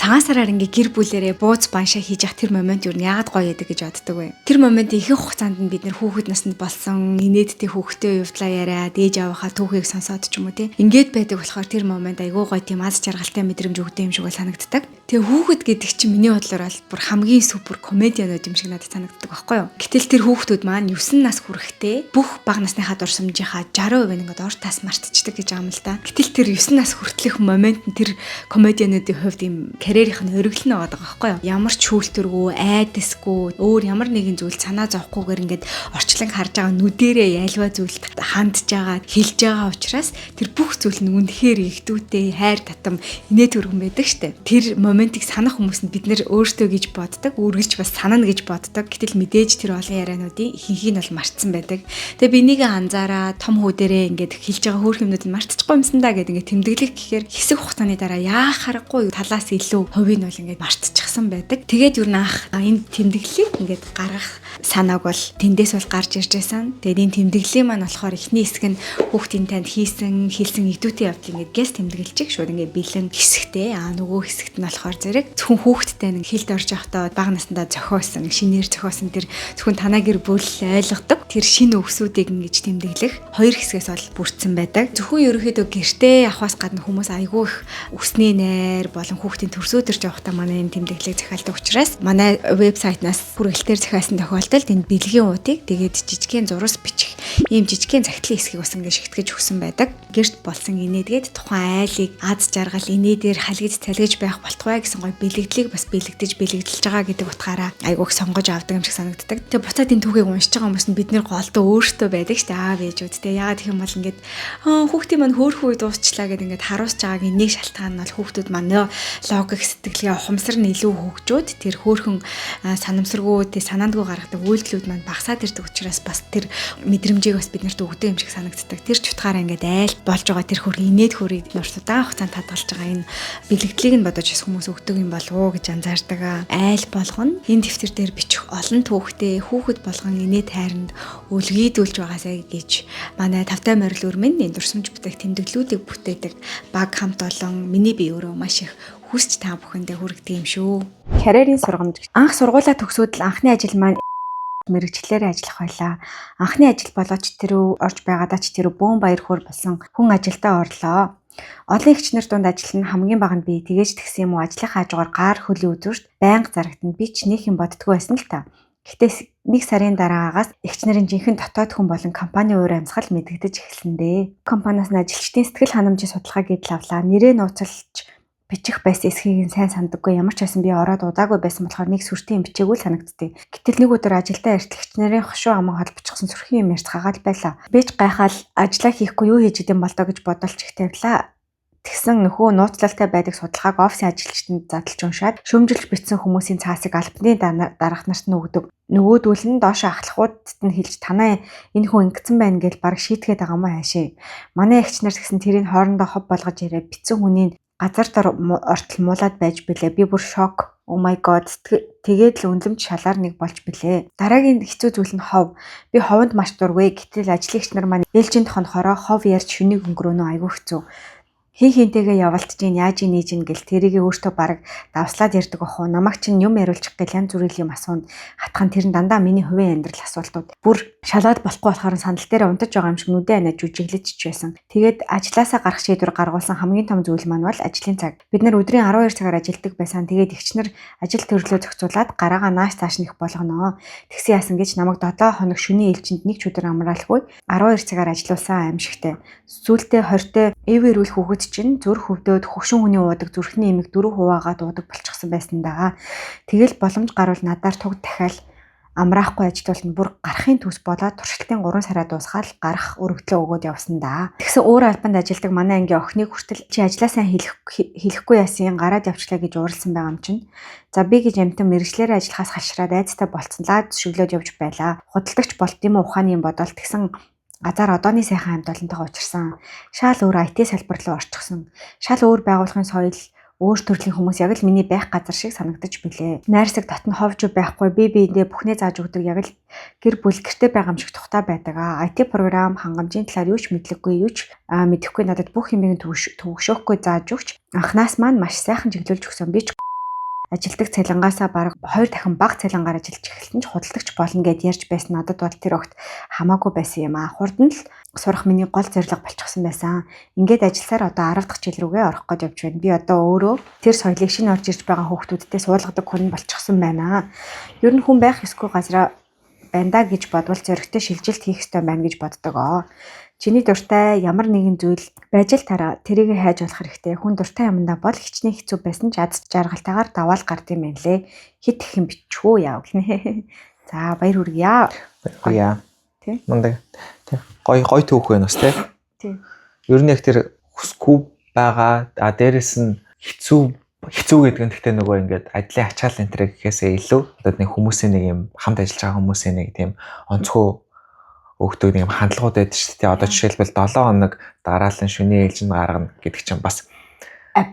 Цагаан сараар ингээ гэр бүлэрээ бууз баншаа хийж явах тэр момент юу яагаад гоё яадаг гэж боддог вэ? Тэр момент ихэнх хугацаанд нь бид нэр хүүхэд наснд болсон инээдтэй хүүхдээ явдлаа яриад ээж аваахаа түүхийг сонсоод ч юм уу тий. Ингээд байдаг болохоор тэр момент айгүй гоё тийм аз жаргалтай мэдрэмж өгдөг юм шиг бол санагддаг. Тэгээ хүүхэд гэдэг чинь миний бодлоор бол бүр хамгийн супер комедианууд юм шиг надад санагддаг байхгүй юу? Гэтэл тэр хүүхдүүд маань 9 нас хүрэхдээ бүх бага насныхаа дурсамжийнхаа 60% ингээд ор тас мартчихдаг гэж байгаа юм л да. Гэтэл тэр 9 нас хүртэлх момент нь тэр комедиануудын хувьд юм карьерийнх нь өргөл нь байгаа байхгүй юу? Ямар ч шүүлтүргүй, айдасгүй, өөр ямар нэгэн зүйл санаа зовхгүйгээр ингээд орчлон харж байгаа нүдэрээ ялва зүйлд хандж байгаа, хэлж байгаа учраас тэр бүх зүйл нь үнэхээр ихтүүтэй, хайр татам, инээ төргөн байдаг штэ. Тэр моментыг санах хүмүүс нь бид нэр өөртөө гэж боддог, үргэлж бас санана гэж боддог. Гэтэл мэдээж тэр олон яриануудын ихэнхийг нь бол мартсан байдаг. Тэгээ би нэгэ анзаараа том хүүдэрээ ингээд хэлж байгаа хөөх юмнуудыг мартчихгүй юмсан да гэдэг ингээд тэмдэглэх гэхээр хэсэг хугацааны дараа яах харахгүй талаас илүү илүү хувийг нь бол ингээд мартчихсан байдаг. Тэгээд юу нах энэ тэмдэглэлийг ингээд гаргах санааг бол тэндээс бол гарч ирж байсан. Тэгээд энэ тэмдэглэлийн маань болохоор эхний хэсэг нь хүүхдийн танд хийсэн идүүтийн явдлыг ингээд гэс тэмдэглэж шууд ингээд бэлэн хэсэгтэй. Нөгөө хэсэгт нь болохоор зэрэг зөвхөн хүүхдтэй нэг хилд орж явахдаа бага насндаа зохиосон, шинээр зохиосон тэр зөвхөн танаа гэр бүл ойлгодог тэр шинэ өгсүүдийг ингэж тэмдэглэх хоёр хэсгээс бол бүрдсэн байдаг. Зөвхөн ерөөхдөө гэртээ авахаас гадна хүмүүс айгүй их үсний найр болон хүүхдийн төрсөдөрж явахдаа манай энэ тэмдэглэлийг захиалдаг учраас манай вебсайтнаас хүрээлтээр захиалсан тохиолдолд энэ бэлгийн уутыг тэгээд жижигхэн зурус бичих ийм жижигхэн захидлын хэсгийг бас ингэ шигтгэж өгсөн байдаг. Гэрт болсон инээдгээд тухайн айлыг аз жаргал инээдээр халигж цалгиж байх болтугай гэсэн гоё бэлэгдлийг бас бэлэгдэлж байгаа гэдэг утгаараа айгүйх сонгож авдаг юм шиг санагддаг. Тэгээ буцаад энэ түүхийг уншиж байгаа хүмүүс нь бид нэр голдоо өөртөө байдаг шүү дээ. Аав ээжүүд те яагаад гэх юм бол ингээд хүүхдийн маань хөөрхөн үе дуусчлаа гэдэг ингээд харуулж байгааг нэг шалтгаан нь бол хүүхдүүд маань логик сэтгэлгээ ухамсар нь илүү хөгжөөд тэр хөөрхөн санамсаргүй те санаандгүй гаргадаг үйлдэлүүд маань багасаад ирдэг учраас бас тэр мэдрэмжийг бас бид нарт өгдөг юм шиг санагддаг. Тэр ч утгаараа ингээд айл болж байгаа тэр хөрх инээд хөрийг нурс удаан хугацаанд хадгалж байгаа энэ бэлэгдлийг нь бодож хүмүүс өгдөг юм болов уу гэж анзаардаг. Айл болгоно энэ дэвтэр дээр бичих олон түүхтэй хүүхэд болгон инээд хайранд үлгийдүүлж байгаасаа гэж манай тавтай морил өрмөн энэ дурсамж бүтээх тэмдэглэлүүдийг бүтээдэг баг хамт олон миний бие өөрөө маш их хүсч та бүхэндээ хүргэдэг юм шүү. Карьерийн сургамж. Анх сургуулаа төгсөөд л анхны ажил маань мэрэгчлэлээр ажиллах байлаа. Анхны ажил болооч тэрөө орж байгаадаа ч тэрөө бөөн баяр хөөр болсон хүн ажилдаа орлоо. Олон ихчнэр дунд ажиллана хамгийн бага нь би тэгэж тэгсэн юм уу ажлынхаа хажуугаар гар хөлийн үзүүрт байнга зарагдана. Би ч нэг юм боддгоо байсан л та. Гэхдээ нэг сарын дараагаас ихчнэрийн жинхэнэ дотоод хүн болон компани уур амьсгал мэдэгдэж эхэлсэн дээ. Компаниас нь ажилчдын сэтгэл ханамжийн судалгаа гэдэл авлаа. Нэрээ нууцлж бичих байсан эсхийг нь сайн сандаггүй. Ямар ч байсан би ороод удаагүй байсан болохоор нэг сүртийн бичээгүй л санагдтыг. Гэтэл нэг өдөр ажилдаа эртлэгч нарын хошуу аман холбочихсон сүрхийн юм ярьж хагаал байлаа. Би ч гайхаал ажиллаа хийхгүй юу хийж идэм бол доо гэж бодолч их тавилаа. Тэгсэн нөхөө нууцлалтай байдаг судалгааг офисын ажилчданд задлж уншаад шөмжилж бичсэн хүмүүсийн цаасыг албаны дарах нарт нь өгдөг. Нөгөөдүүл нь доош ахлахуудад нь хэлж танаа энэ хүн ингэсэн байна гэж баг шийтгээд байгаа юм хаашаа. Манай эгч нар гэсэн тэрийг хоорондоо хов болгож яриа битсэн хүний газар дор ортол муулаад байж билээ. Би бүр шок. Oh my god. Тэгээд л үнлэмж шалаар нэг болж билээ. Дараагийн хэцүү зүйл нь хов. Би ховонд маш дургүй. Гэтэл ажлынч нар маань ээлжинд хонохороо хов ярьж шүнийг өнгөрөөнө айгүй хэцүү. Хинтэйгээ явалт чинь яаж нээж ин гэл тэрийг өөртөө бараг давслаад ярьдаг ах уу. Намайг чинь юм яриулчих гэл янз бүрийн юм асуунд хатхан тэр нь дандаа миний хувийн амьдрал асуултууд. Бүр шалаад болохгүй болохоор сандал дээр унтаж байгаа юм шиг нүдэ анаа жүжиглэж ч байсан. Тэгээд ажилласаа гарах шийдвэр гаргуулсан хамгийн том зүйл маань бол ажлын цаг. Бид нар өдрийн 12 цагаар ажилладаг байсан. Тэгээд ихчнэр ажил төрлөө зохицуулаад гараагаа нааш тааш нэх болгоно. Тэгсэн яасан гэж намайг 7 хоног шөнийн ээлжинд нэг ч өдөр амраалгүй 12 цагаар ажиллуулсан аимшигтэй. Сүүлдээ 20-т эвэрүүл хүүхэд чинь зүрх хөвдөөд хөвшин хүний уудаг зүрхний эмэг 4 хуваагаа дуудаг болчихсон байсан даа. Тэгэл боломж гарвал надаар туг дахиад амраахгүй ажиллуулна бүр гарахын төс болоод туршилтын 3 сараа дуусгаад гарах өргөдлөө өгөөд явсан даа. Тэгсэн өөр албанд ажилладаг манай ангийн охиныг хүртэл чи ажиллаа сайн хэлэхгүй яасан гараад явчлаа гэж ууралсан байгаа юм чинь. За би гэж амтан мэрэгчлэрээ ажиллахаас хашраад айцтай болцсонлаа зөвшөглөөд явж байлаа. Худалдагч болт юм ухааны юм бодвол тэгсэн газар одооны сайхан хамт олонтойгоо учирсан. Шал өөр IT салбар руу орчихсон. Шал өөр байгууллагын соёл, өөр төрлийн хүмүүс яг л миний байх газар шиг санагдаж билээ. Найрсаг татн ховж байхгүй би биэндээ бүхнээ зааж өгдөг яг л гэр бүл гэртээ байгаа юм шиг тухтай байдаг. IT програм хангамжийн талаар юу ч мэдлэггүй, юу ч мэдэхгүй надад бүх юмыг төвөгшөөхгүй зааж өгч анхнаас маань маш сайхан чиглүүлж өгсөн. Би ч ажилдаг цалингаасаа бараг 2 дахин бага цалингаар ажиллаж эхэлсэн ч худалдагч болно гэд ярьж байсан надад бол тэр огт хамаагүй байсан юм аа. Хурд нь л сурах миний гол зорилго болчихсон байсан. Ингээд ажилласаар одоо 10 дахь жил рүүгээ орох гэж явж байна. Би одоо өөрөө тэр соёлыг шинэ орж ирж байгаа хүүхдүүдтэй суулгадаг хүн болчихсон байна. Ер нь хүн байх ёсгүй газараа байна гэж бодвол зөрөгтэй шилжилт хийх ёстой байна гэж боддог. Чиний дуртай ямар нэгэн зүйл байж л тараа тэрийг хайж болох хэрэгтэй. Хүн дуртай юмдаа бол хичнээн хэцүү байсан ч аз жаргалтайгаар даваал гард юм байна лээ. Хит их юм бичвөө яав гинэ. За баяр хүргье. Баяа. Тий. Мундаг. Тий. Гой түүх байна бас тий. Тий. Ер нь яг тэр хүсгүй байгаа. Дээрэс нь хэцүү гэдэг нь гэхдээ нөгөө ингээд ажлын ачаал энэ төр гэхээсээ илүү одоо нэг хүмүүсийн нэг юм хамт ажиллаж байгаа хүмүүсийн нэг тийм онцгой өгдөг нэг хандлагууд байдаг шүү дээ. Одоо жишээлбэл 7 хоног дараалан шөнийн ээлжинд гаргана гэдэг чинь бас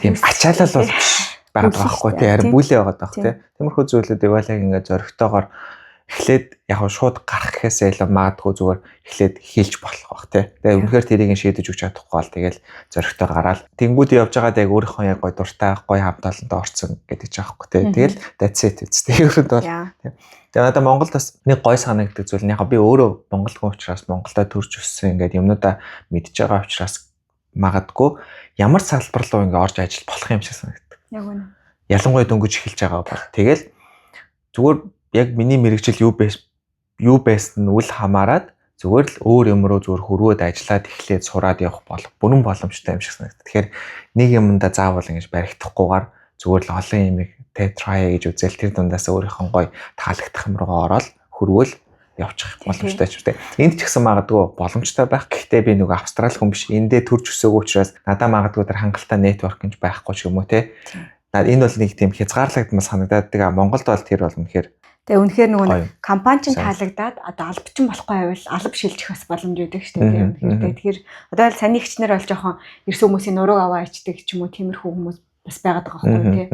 тийм ачаалал бол биш. байгаад байгаа байхгүй тий харин бүлээ байгаад байгаа тий. Тиймэрхүү зүйлүүдийг бол яг ингээд зөрөгтэйгээр эхлээд яг шууд гарах гэхээсээ илүү магадгүй зүгээр эхлээд хэлж болох бах тий. Тэгээ үнэхээр тэрийг шийдэж өгч чадахгүй бол тэгэл зөрөгтэй гараад тэнгууд явж байгаад яг өөрийнхөө яг гой дуртай гой хамт олонтой орцсон гэдэг ч аахгүй тий. Тэгэл that's it үстэй. Өөрөнд бол тий. Тэгээ надад Монголд бас нэг гой санагддаг зүйл нь яг би өөрөө монголгүй учраас Монголда төрж өссөн ингээд юмнуудаа мэдж байгаа учраас магадгүй ямар салбар руу ингээд орж ажил болох юм шиг санагддаг. Яг үнэ. Ялангуяа дөнгөж эхэлж байгаа бол тэгэл зүгээр яг миний мэрэгжил юу байсан нь үл хамааран зүгээр л өөр юм руу зүгээр хөрвөөд ажиллаад эхлээд сураад явах бүрэн боломжтой юм шиг санагдав. Тэгэхээр нэг юмдаа заавал ингэж баригдахгүйгээр зүгээр л олон юмыг try гэж үзэл тэр дундаас өөрийнхөө гоё таалагдах юм руугаа ороод хөрвөөл явчих боломжтой ч үстэй. Энд ч гэсэн магадгүй боломжтой байх. Гэхдээ би нэг австрал хүн биш. Эндээ төрж өсөөгүй учраас надад магадгүй тэр хангалттай network гэж байхгүй ч юм уу те. Энэ бол нэг тийм хязгаарлагдмал санагдаад байгаа. Монголд бол тэр бол үнэхээр Тэгээ үнэхээр нөгөө компани чинь таалагдаад одоо албачин болохгүй байвал алба шилжих бас боломж өгдөг шүү дээ. Тэгэхээр одоо саний ихчнэр бол жоохон эрс хүмүүсийн нурууг аваа ичдэг ч юм уу тиймэрхүү хүмүүс бас байгаад байгаа байхгүй тий.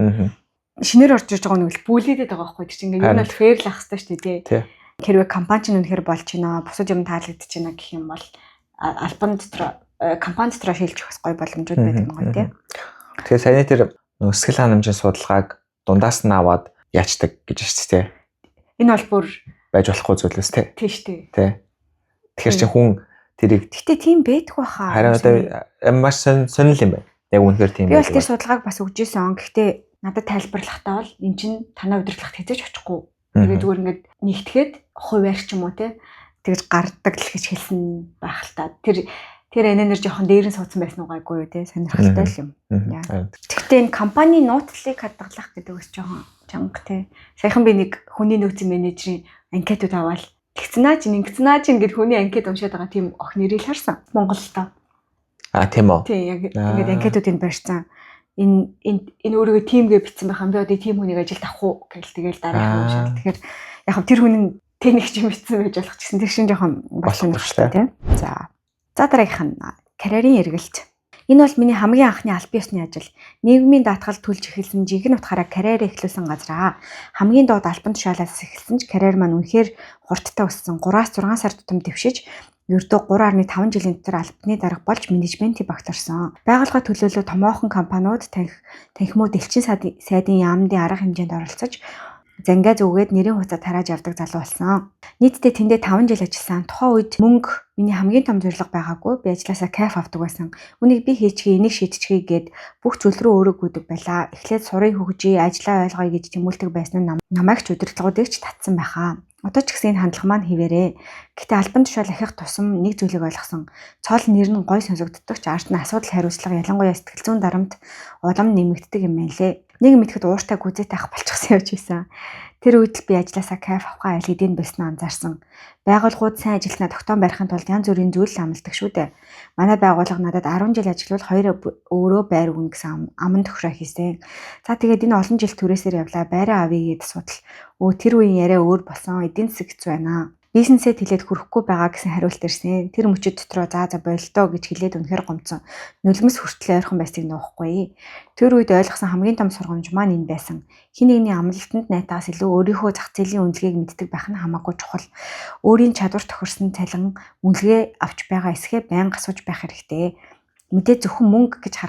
Шинээр орж иж байгаа нэг л бүлээдээд байгаа байхгүй тий. Ингээ юу нь бол фэйр л ах хэрэгтэй шүү дээ тий. Хэрвээ компани чинь үнэхээр болж байна, бусад юм таалагдаж байна гэх юм бол албан дотор компани дотор шилжих бас гоё боломжууд байдаг юм гоё тий. Тэгэхээр саний тэр сэтгэл ханамжийн судалгааг дундаас нь аваад яачдаг гэж байна тий. Энэ бол бүр байж болохгүй зүйлээс тий. Тий шүү дээ. Тий. Тэгэхээр чи хүн тэрийг Гэтэ тийм байдгүй хаа. Харин одоо маш сонирхол юм байна. Яг үнэхээр тийм байдаг. Би бол тэр судалгааг бас өгч ирсэн. Гэхдээ надад тайлбарлахдаа бол эн чинь танаа удирдлагт хэзээ ч очихгүй. Тэгээд зүгээр ингээд нэгтгэхэд хуваар ч юм уу тий. Тэгж гардаг л гэж хэлсэн байх л та. Тэр энээр жоохон дээрэн суудсан байсан уу гайгүй юу тий. Сонирхолтой л юм. Гэхдээ энэ компани нууцлыг хадгалах гэдэг бас жоохон чанга тий. Саяхан би нэг хүний нөөцийн менежерийн анкетууд аваад тэгцнаа чинь гэд хүний анкет уншаад байгаа тийм ох нэрийг харсан. Монголдоо. Тийм үү. Тий яг ингээд анкетуудыг барьсан. Энэ өөрийгөө тимгээ битсэн байх юм би одоо тим хүнийг ажилд авах уу гэж тэгэл дараах юм шиг. Тэгэхээр яг тэр хүн нь тэнийгч юм битсэн байж болох гэсэн тэр шин жоохон боломжтой тий. За дараагийнх нь карьерийн эргэлт. Энэ бол миний хамгийн анхны аль биесны ажил. Нийгмийн даатгал төлж эхэлсэн жинхэнэ утгаараа карьерээ эхлүүлсэн газар. Хамгийн доод албан тушаалаас эхэлсэн ч карьер маань үнэхээр хурдтай өссөн. 3-6 сар тутам дэвшиж ердөө 3.5 жилийн дотор албаны дарга болж менежментийн багт орсон. Байгууллага төлөөлөө томоохон компаниуд танхимууд элчин сайдын яамны арга хэмжээнд оролцож зангаа зүгээд нэрийн хуцаа тарааж явдаг залуу болсон. Нийтдээ тэндээ 5 жил ажилласан. Тухайн үед мөнгө миний хамгийн том зорилго байгаагүй. Би ажилласаа кайф авдаг байсан. Үнийг би хийчихье, энийг шийдчихье гэд бүх зүйл рүү өөрөө гүйдэг байлаа. Эхлээд сурыг хөгжиж, ажлаа ойлгоё гэж тэмүүлдэг байсан нь намайг ч удирдлагуудыг ч татсан байхаа. Одоо ч гэсэн энэ хандлага маань хэвээрээ. Гэтэ албан тушаал ахих тусам нэг зүйлийг ойлгосон. Цоол нэр нь гой сонсогддог ч ард нь асуудал хариуцлага ялангуяа сэтгэл зүйн дарамт улам нэмэгддэг юм байна лээ. Нэг мэдэхэд ууртай гүзэт авах болчихсон явж байсан. Тэр үед л би ажилласаа кайф авахаа аль хэдийн болсноо анзаарсан. Байгууллагууд сайн ажилтнаа тогтоон барихын тулд янз бүрийн зүйл амлдаг шүү дээ. Манай байгууллага надад 10 жил ажиллавал 2 өөрөө байр өгнө гэсэн аман тохироо хийсэн. За тэгээд энэ олон жил түрээсээр явлаа байраа авъя гэд судал. Тэр үеийн яриа өөр болсон. Эдийн засаг хэцүү байна. Бизнесээ тэлээд хүрэхгүй байгаа гэсэн хариулт ирсэн. Тэр мөчөд дотроо за болтоо гэж хэлээд үнэхээр гомцсон. Нулимс хүртэл ойрхон байсыг нуухгүй. Тэр үед ойлгосон хамгийн том сургамж маань энэ байсан. Хин нэгний амлалтанд найтаас илүү өөрийнхөө зах зээлийн үнэлгээг мэддэг байх нь хамаагүй чухал. Өөрийн чадвар тохирсон цалин үнэлгээ авч байгаа эсхээ байнга асууж байх хэрэгтэй. Мэдээ зөвхөн мөнгө гэж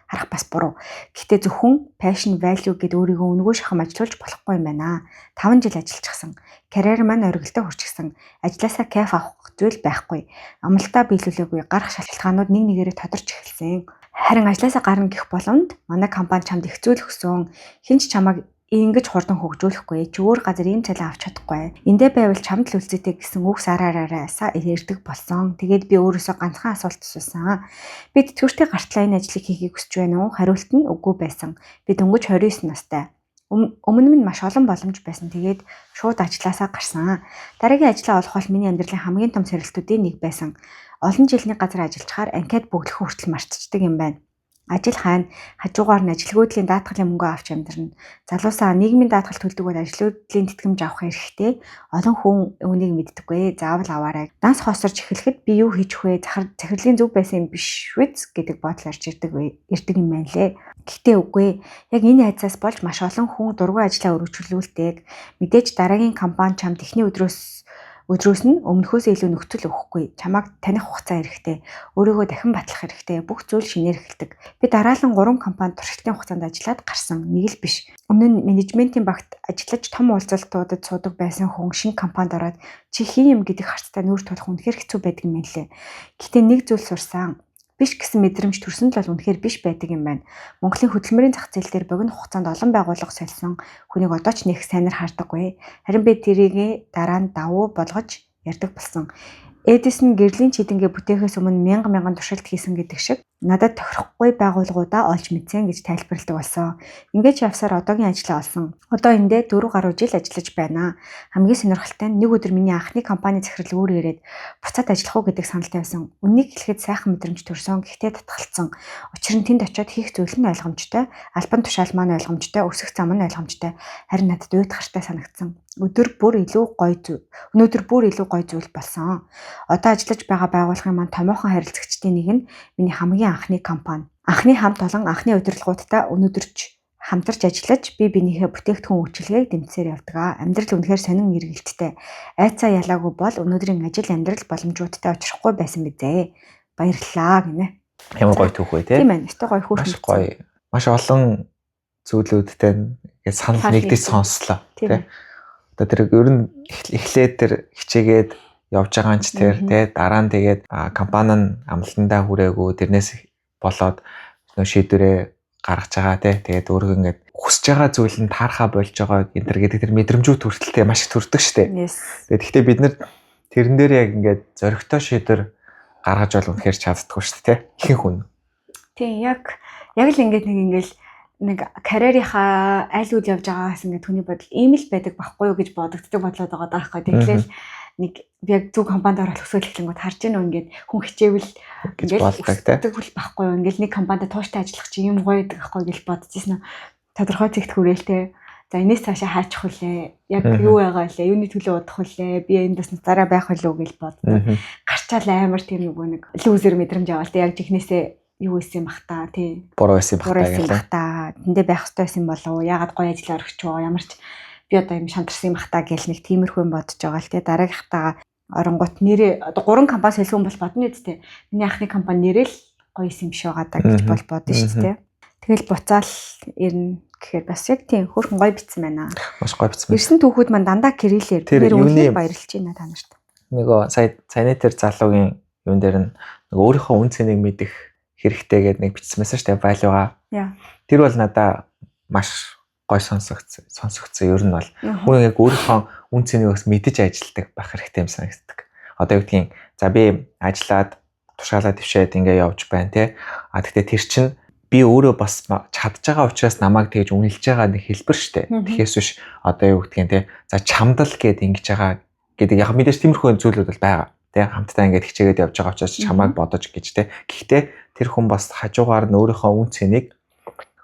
харах бас буруу. Гэхдээ зөвхөн passion value гэд өөрийгөө өнгөө шахам ажиллуулж болохгүй юм байна. 5 жил ажиллажчихсан. Карьер маань оргилдоо хүрчихсэн. Ажилласаа кайф авах зүйл байхгүй. Амлалтаа биелүүлээгүй гарах шалтгаанууд нэг нэгээрээ тодорч эхэлсэн. Харин ажилласаа гарна гэх боломд манай компани чамд их зүйл өгсөн. Хинч чамайг ингэж хурдан хөгжүүлэхгүй чи өөр газар ийм цалин авч чадахгүй. Эндээ байвал чамд л үлзээтэй гэсэн үгс араараасаа ирдэг болсон. Тэгээд би өөрөөсөө ганцхан асуулт асуусан. Би тэтгэвртэй гартлаа энэ ажлыг хийхийг хүсэж байна уу? Хариулт нь үгүй байсан. Би дөнгөж 29 настай. Өмнө нь маш олон боломж байсан. Тэгээд шууд ажилласаа гарсан. Дараагийн ажлаа олох бол миний амьдралын хамгийн том сорилтуудын нэг байсан. Олон жилийн газар ажиллахаар анкет бөглөх хүртэл мартчихдаг юм байна. Ажил хаана хажуугаар нь ажилгүйдлийн даатгалын мөнгө авч амьдрна. Залуусаа нийгмийн даатгал төлдөг бол ажилгүйдлийн тэтгэмж авах хэрэгтэй. Олон хүн үүнийг мэддэггүй. Заавал аваарай. Данс хосорж эхлэхэд би юу хийчих вэ? Захирлын зөв байсан юм биш үү гэдэг бодол ирж ирдэг юм байна лээ. Гэхдээ үгүй. Яг энэ айцаас болж маш олон хүн дургүй ажлаа өргөжлүүлдэг. Мэдээж дараагийн компани чамд эхний өдрөөс нь өмнөхөөс илүү нөхцөл өгөхгүй. Чамайг таних хугацаа хэрэгтэй. Өөрийгөө дахин батлах хэрэгтэй. Бүх зүйл шинээр эхэлдэг. Би дараалан 3 компанид туршилтын хугацаанд ажиллаад гарсан. Нэг л биш. Өмнө нь менежментийн багт ажиллаж том уулзалтуудад суудаг байсан хүн шинэ компанид ороод чи хин юм гэдэг харцтай нүүр тулах үнэхээр хэцүү байдаг юм байна лээ. Гэхдээ нэг зүйл сурсан. Биш гэсэн мэдрэмж төрсөн л бол үнэхээр биш байдаг юм байна. Монголын хөдөлмөрийн зах зээл дээр богино хугацаанд олон байгууллага солисон хүнийг одоо ч нэг сайнаар хардаггүй. Харин би тэрийг дараа нь давуу болгож ярьдаг болсон. Эдисон гэрлийн чийдэнгээ бүтээхээс өмнө мянган туршилт хийсэн гэдэг шиг надад тохирохгүй байгууллагуудаа олж мэдсэн гэж тайлбарладаг болсон. Ингээд явсаар одоогийн ажлаа олсон. Одоо эндээ 4 гаруй жил ажиллаж байна. Хамгийн сонирхолтой нь нэг өдөр миний анхны компани захирал өөр ирээд буцаад ажиллах уу гэдэг саналтай байсан. Үннийг хэлэхэд сайхан мэдрэмж төрсөн. Гэхдээ татгалцсан. Учир нь тэнд очиод хийх зүйл нь ойлгомжтой, албан тушаал маань ойлгомжтой, өсөх зам нь ойлгомжтой. Харин надад уйтгартай санагдсан. Өнөөдөр бүр илүү гоё зүйл болсон. Одоо ажиллаж байгаа байгууллагын маань томоохон харилцагчдын нэг нь миний хамгийн анхны компани. Анхны хамт олон анхны удирдлагуудтай өнөөдөрч хамтарч ажиллаж би биенийхээ бүтээгдэхүүн үйлчилгээг дэмжсээр явдаг. Амьдрал үнэхээр сонин эргэлттэй. Айцаа ялаагүй бол өнөөдрийн ажил амьдрал боломжуудтай очихгүй байсан бидээ. Баярлалаа гинэ. Ямар гоё түүх вэ те? Тийм ээ. Өстой гоё хүүхэн. Маш гоё. Маш олон зүйлүүдтэй ингээд санал нэгдэж сонслоо те. Одоо тэр ер нь эхлээд тэр хичээгээд явж байгаа ч тэр те дараа нь тэгээд компани нь амлалтандаа хүрээгүй тэрнээс болоод шийдвэрээ гаргаж байгаа те тэгээд өөрөө ингээд хүсэж байгаа зүйл нь таархаа болж байгаа энэ төр гэдэг тэр мэдрэмжүүд хүртэлтэй маш их төрдөг штэ. Тэгээд гэхдээ бид нар тэрэн дээр яг ингээд зоригтой шийдвэр гаргаж бол үнэхээр чаддаггүй штэ те ихэнх хүн. Тийм яг л ингээд нэг карьерийнхаа аль үл явж байгаагаас ингээд хүний бодол ийм л байдаг байхгүй юу гэж бодогддог бодлоод байгаа даахгүй. Тэгэхээр нэг яг зөв компанид орох өсөөл эхлэнгүүд харж гэнэ ингээд хүн хичээвэл ингээд боддог байхгүй юу. Ингээд нэг компанид тууштай ажиллах чинь юм гоё байдаг байхгүй гэж бодчихсон. Тодорхой зэгт хүрээлтэй. За энэс цаашаа хаачих хүлээ. Яг юу байгаа лээ? Юуны төлөө удах хүлээ? Би энд бас дараа байх болов уу гэж боддог. Гарчаал амар тийм нэг лүүзер мэдрэмж аваад яг жихнээсээ юу исэн бах та тий буруу исэн бах та тэндээ байх хэрэгтэй байсан болов уу ягаад гоё ажил орчихвоо ямар ч би одоо юм шантарсан бах та гэл нэг тиймэрхүү юм бодож байгаа л тий дараагийнхтаа оронгот нэрээ одоо 3 компани солисон бол бодно үсттэй миний анхны компани нэрэл гоё исэн биш байгаа даа гэж бол бодно шүү дээ тэгэл буцаал ирнэ гэхээр бас яг тийм хөөрхөн гоё битсэн байна маш гоё битсэн ирсэн түүхүүд маань дандаа кириллээр тэр үнээр баярлж байна та нарт нөгөө санитар залуугийн юун дээр нь нөгөө өөрийнхөө үн цэнийг мэдэх хэрэгтэй гэдэг нэг бичсэн байсан шүү дээ байлуугаа. Тэр бол надаа маш гой сонсогдсон. Ер нь бол хүн яг өөрийнхөө үн цэнийг бас мэдэж ажилдаг байх хэрэгтэй юм санагддаг. Одоо юу гэдгийг за би ажиллаад тушаалаа твшээд ингээ явж байна те. Гэхдээ тэр чинь би өөрөө бас чадж байгаа учраас намайг тэгж үнэлж байгаа нэг хэлбэр шүү дээ. Тэгэхээс биш одоо юу гэдгийг те. За чамдал гэд ингэж байгаа гэдэг яг мэдээж тиймэрхүү зүйлүүд бол байгаа. Тэг хамтдаа ингээд хичээгээд явж байгаа учраас чамайг бодож гэж те. Гэхдээ тэр хүн бас хажуугаар нь өөрийнхөө үн цэнийг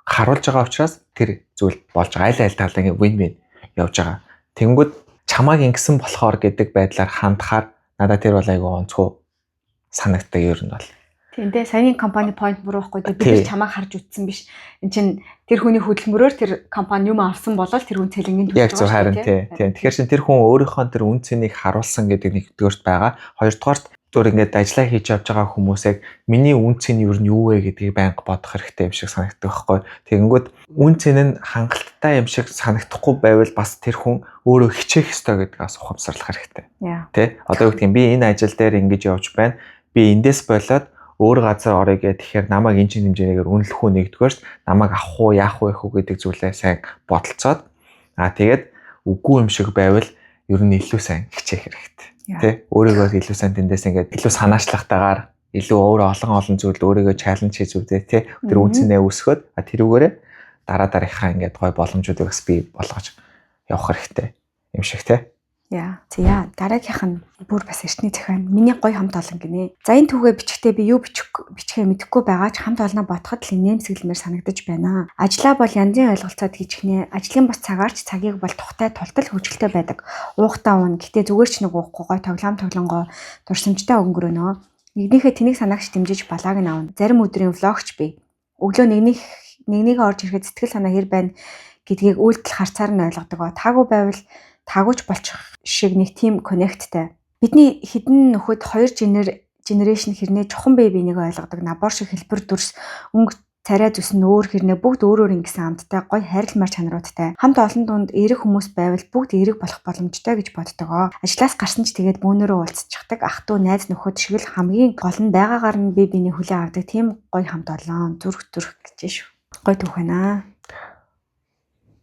харуулж байгаа учраас тэр зүйл болж байгаа. Айл талаа ингээд win-win явж байгаа. Тэнгүүд чамайг ингэсэн болохоор гэдэг байдлаар хандахаар надад тэр бол айгүй онцгой санагддаг ер нь бол. Тийм дээ саяны компани point буруу байхгүй дээ бид чамайг харж үтсэн биш. Энд чинь тэр хүний хөдөлмөрөөр тэр компани юм авсан болол тэр хүн цалингийн төлөв. Яг зөв харин тийм. Тэгэхээр чин тэр хүн өөрийнхөө тэр үн цэнийг харуулсан гэдэг нэгдүгээрт байгаа. Хоёрдугаарт зөв ингээд ажиллаа хийж явж байгаа хүмүүсийг миний үн цэн юу вэ гэдгийг байнга бодох хэрэгтэй юм шиг санагддаг байхгүй. Тэгэнгүүт үн цэн нь хангалттай юм шиг санагдахгүй байвал бас тэр хүн өөрөө хичээх ёстой гэдгээс ухамсарлах хэрэгтэй. Тэ? Одоо юу гэдгийг би энэ ажил дээр ингэж явж байна. Би эндээс болоод өөр газар орё гэх тэгэхээр намайг энэ чинь хэмжээгээр үнэлэх үү нэгдүгээрс намайг авах уу яах вэ гэдэг зүйлээ сайн бодолцоод тэгээд үгүй юм шиг байвал ер нь илүү сайн хичээх хэрэгтэй. Тэ өөрийгөө илүү сайн тэндээс ингээд илүү санаачлахтайгаар илүү олон зүйлд өөрийгөө чаленж хийж үзээ тэ тэр үнцнээ өсгөхөд тэрүүгээрээ дараагийнхаа ингээд гой боломжуудыг бас бий болгож явах хэрэгтэй юм шиг тэ. Яа. За дараагийнх нь бүр бас эртний захиан миний гоё хамт олон гинэ. За энэ түүгээ бичихтэй би юу бичихээ мэдэхгүй байгаа ч хамт олноо бодоход л нэмсэглэмээр санагдаж байна. Ажлаа бол янзын ойлголцоод хийж гинэ. Ажлын бус цагаарч цагийг бол тухтай тултал хөвжөлтэй байдаг. Уухтаа уун. Гэтэ зүгээр ч нэг уухгүй гоё тоглоомгоо дурсамжтай өнгөрөнө. Нэгнийхээ тэнийг санаагч дэмжиж балааг нь аавна. Зарим өдрийн влогч би. Өглөө нэгнийгээ орж ирэхэд сэтгэл санаа хэр байна гэдгийг үйлдэл харцаар нь ойлгодог. Таагүй байвал таагууч болчих шиг нэг тийм коннекттай. Бидний хідэн нөхөд 2 генерашн хэрнээ чухан бие биенийг ойлгодог. Набор шиг хэлбэр дүрс өнгө царай зүс нь өөр хэрнээ бүгд өөр ингэсэн амттай гоё хайрламар чанаруудтай. Хамт олон дунд эерэг хүмүүс байвал бүгд эерэг болох боломжтой гэж боддог. Ажлаас гарсан ч тэгээд бөөнөрөө уулзчихдаг. Ах トゥ найз нөхөд шиг л хамгийн гол нь байгаагаар нь бие биений хүлээн авдаг тийм гоё хамт олон зүрх гэж шүү. Гоё түүх байна.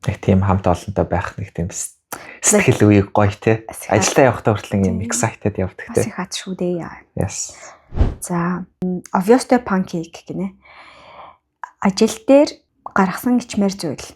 Нэг тийм хамт олонтой байх нэг тийм сэтгэл үеиг гоё те. Ажилдаа явахдаа хүртэл юм excited явдаг те. Бас их хат шүү дээ. Yes. За, obviously pancake гинэ. Ажил дээр гаргасан ичмэр зүйл.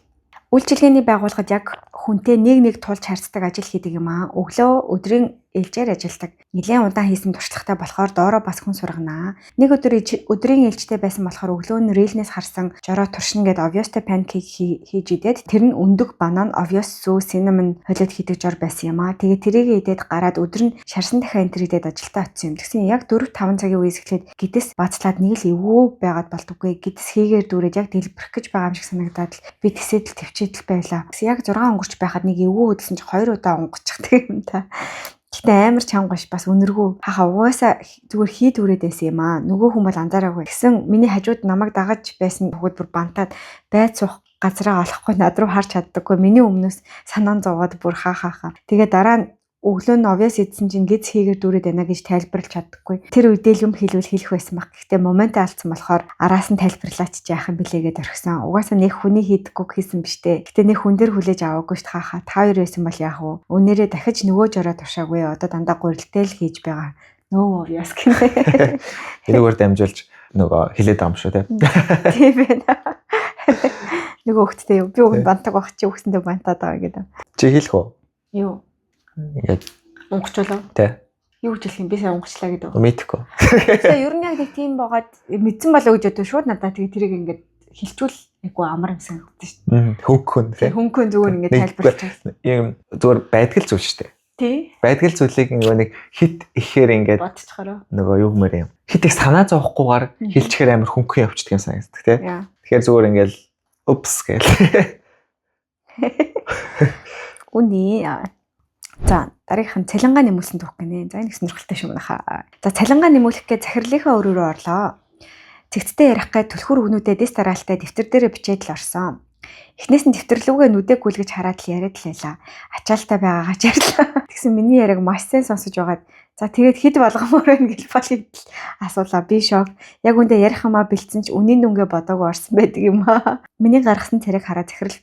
Үйлчилгээний байгууллагад яг хүнтэй нэг тулж харьцдаг ажил хийдэг юм аа. Өглөө өдрийн ээлжээр ажилдаг. Нилээн удаан хийсэн туршлагатай болохоор доороо бас хүн сурганаа. Нэг өдөр өдрийн ээлжтэй байсан болохоор өглөө нь рейлнээс харсан жороо туршина гэд obviously pancake хийж идээд тэр нь өндөг банан, obvious сүү, cinnamon холиод хийдэг жор байсан юм аа. Тэгээ тэрийг идээд гараад өдөр нь шарсан дахиад энэ идээд ажилдаа очсон юм. Тэгсэн яг 4-5 цагийн үеэс эхлээд гидээс бацлаад нэг л эвгүй байгаад болдоггүй. Гидээс хийгээр дүүрээд яг дэлбэрэх гэж байгаа юм шиг санагдаад л би тэсэд л төвчээд л байлаа. Яг 6 өнгөрч байхад нэг эвгүй хөдөлсөн чи 2 удаа онгоцчихдаг юм та. Гэтэ амар чангаш бас өнөргөө хаа угаасаа зүгээр хий дүрээд байсан юм аа. Нөгөө хүн бол анзаараагүй. Тэгсэн миний хажууд намайг дагаж байсан хөхөд бүр бантаад байд суух газраа олохгүй над руу харж чаддаггүй. Миний өмнөөс санаан зовоод бүр хаа. Тэгээ дараа нь өглөө нь obvious идсэн чинь гиз хийгээр дүүрээд байна гэж тайлбарлаж чаддаггүй. Тэр үедээ л юм хэлэх байсан баг. Гэхдээ момент алдсан болохоор араас нь тайлбарлаач яах юм бэлээгээд орхисон. Угаасаа нэг хүний хийдэггүй хийсэн биш дээ. Гэтэ нэг хүн дээр хүлээж аваагүй ш хаа. Та хоёр байсан бол яах вэ? Өнөөрөө дахиж нөгөө жороо туршаагүй. Одоо дандаа гурилтэй л хийж байгаа. No obvious гэнэ. Энэгээр дамжуулж нөгөө хилээд байгаа юм шүү те. Тийм байна. Нөгөө хөлттэй юу? Би өгн бантаг байх чи өгсөндөө бантаад байгаа гэдэг. Чи хэлэх үү? Юу? Яг онгочлоо. Тэ. Юу гэж хэлэх юм бэ? Сайн онгочлаа гэдэг. Мэдхгүй. Тэгээ ер нь яг нэг тийм багаад мэдсэн болоо гэж бодож шууд надад тэгээ тэрийг ингээд хилчүүл айгу амар юм санагдсан шүү дээ. Хөнгөн тий. Хөнгөн зүгээр ингээд тайлбарлаж байгаа. Ийм зүгээр байдгал зүйл шүү дээ. Тий. Байдгал зүйлийг нөгөө нэг хит ихээр ингээд бодчихороо. нөгөө юу гэмээр юм. Хит их санаа зовхгүйгээр хилчгээр амар хөнгөн явчихдаг юм санагддаг тий. Тэгэхээр зүгээр ингээд упс гэл. Үний за дараагийнх нь цалингаа нэмүүлсэн түүх гинэ. За энэ их сонирхолтой шүү манайхаа. За цалингаа нэмүүлэх гэж захирлынхаа өрөөрөө орлоо. Цэгцтэй ярих гэж түлхүүр өгнүүдэд дэс дараалтай дэвтэр дээрээ бичээд л орсон. Эхнээс нь дэвтэрлүүгээ нүдэ гүйлгэж хараад л яриад л байлаа. Ачаалтай байгаагаа ч ярьлаа. Тэгсэн миний яриаг маш сайн сонсож байгаад за тэгээд хэд болгомоор байна гэж болыг асуулаа. Би шок. Яг үндэ ярих юмаа бэлдсэн ч үнийн дүнгээ бодоогүй орсон байдаг юм аа. Миний гаргасан царайг хараад захирал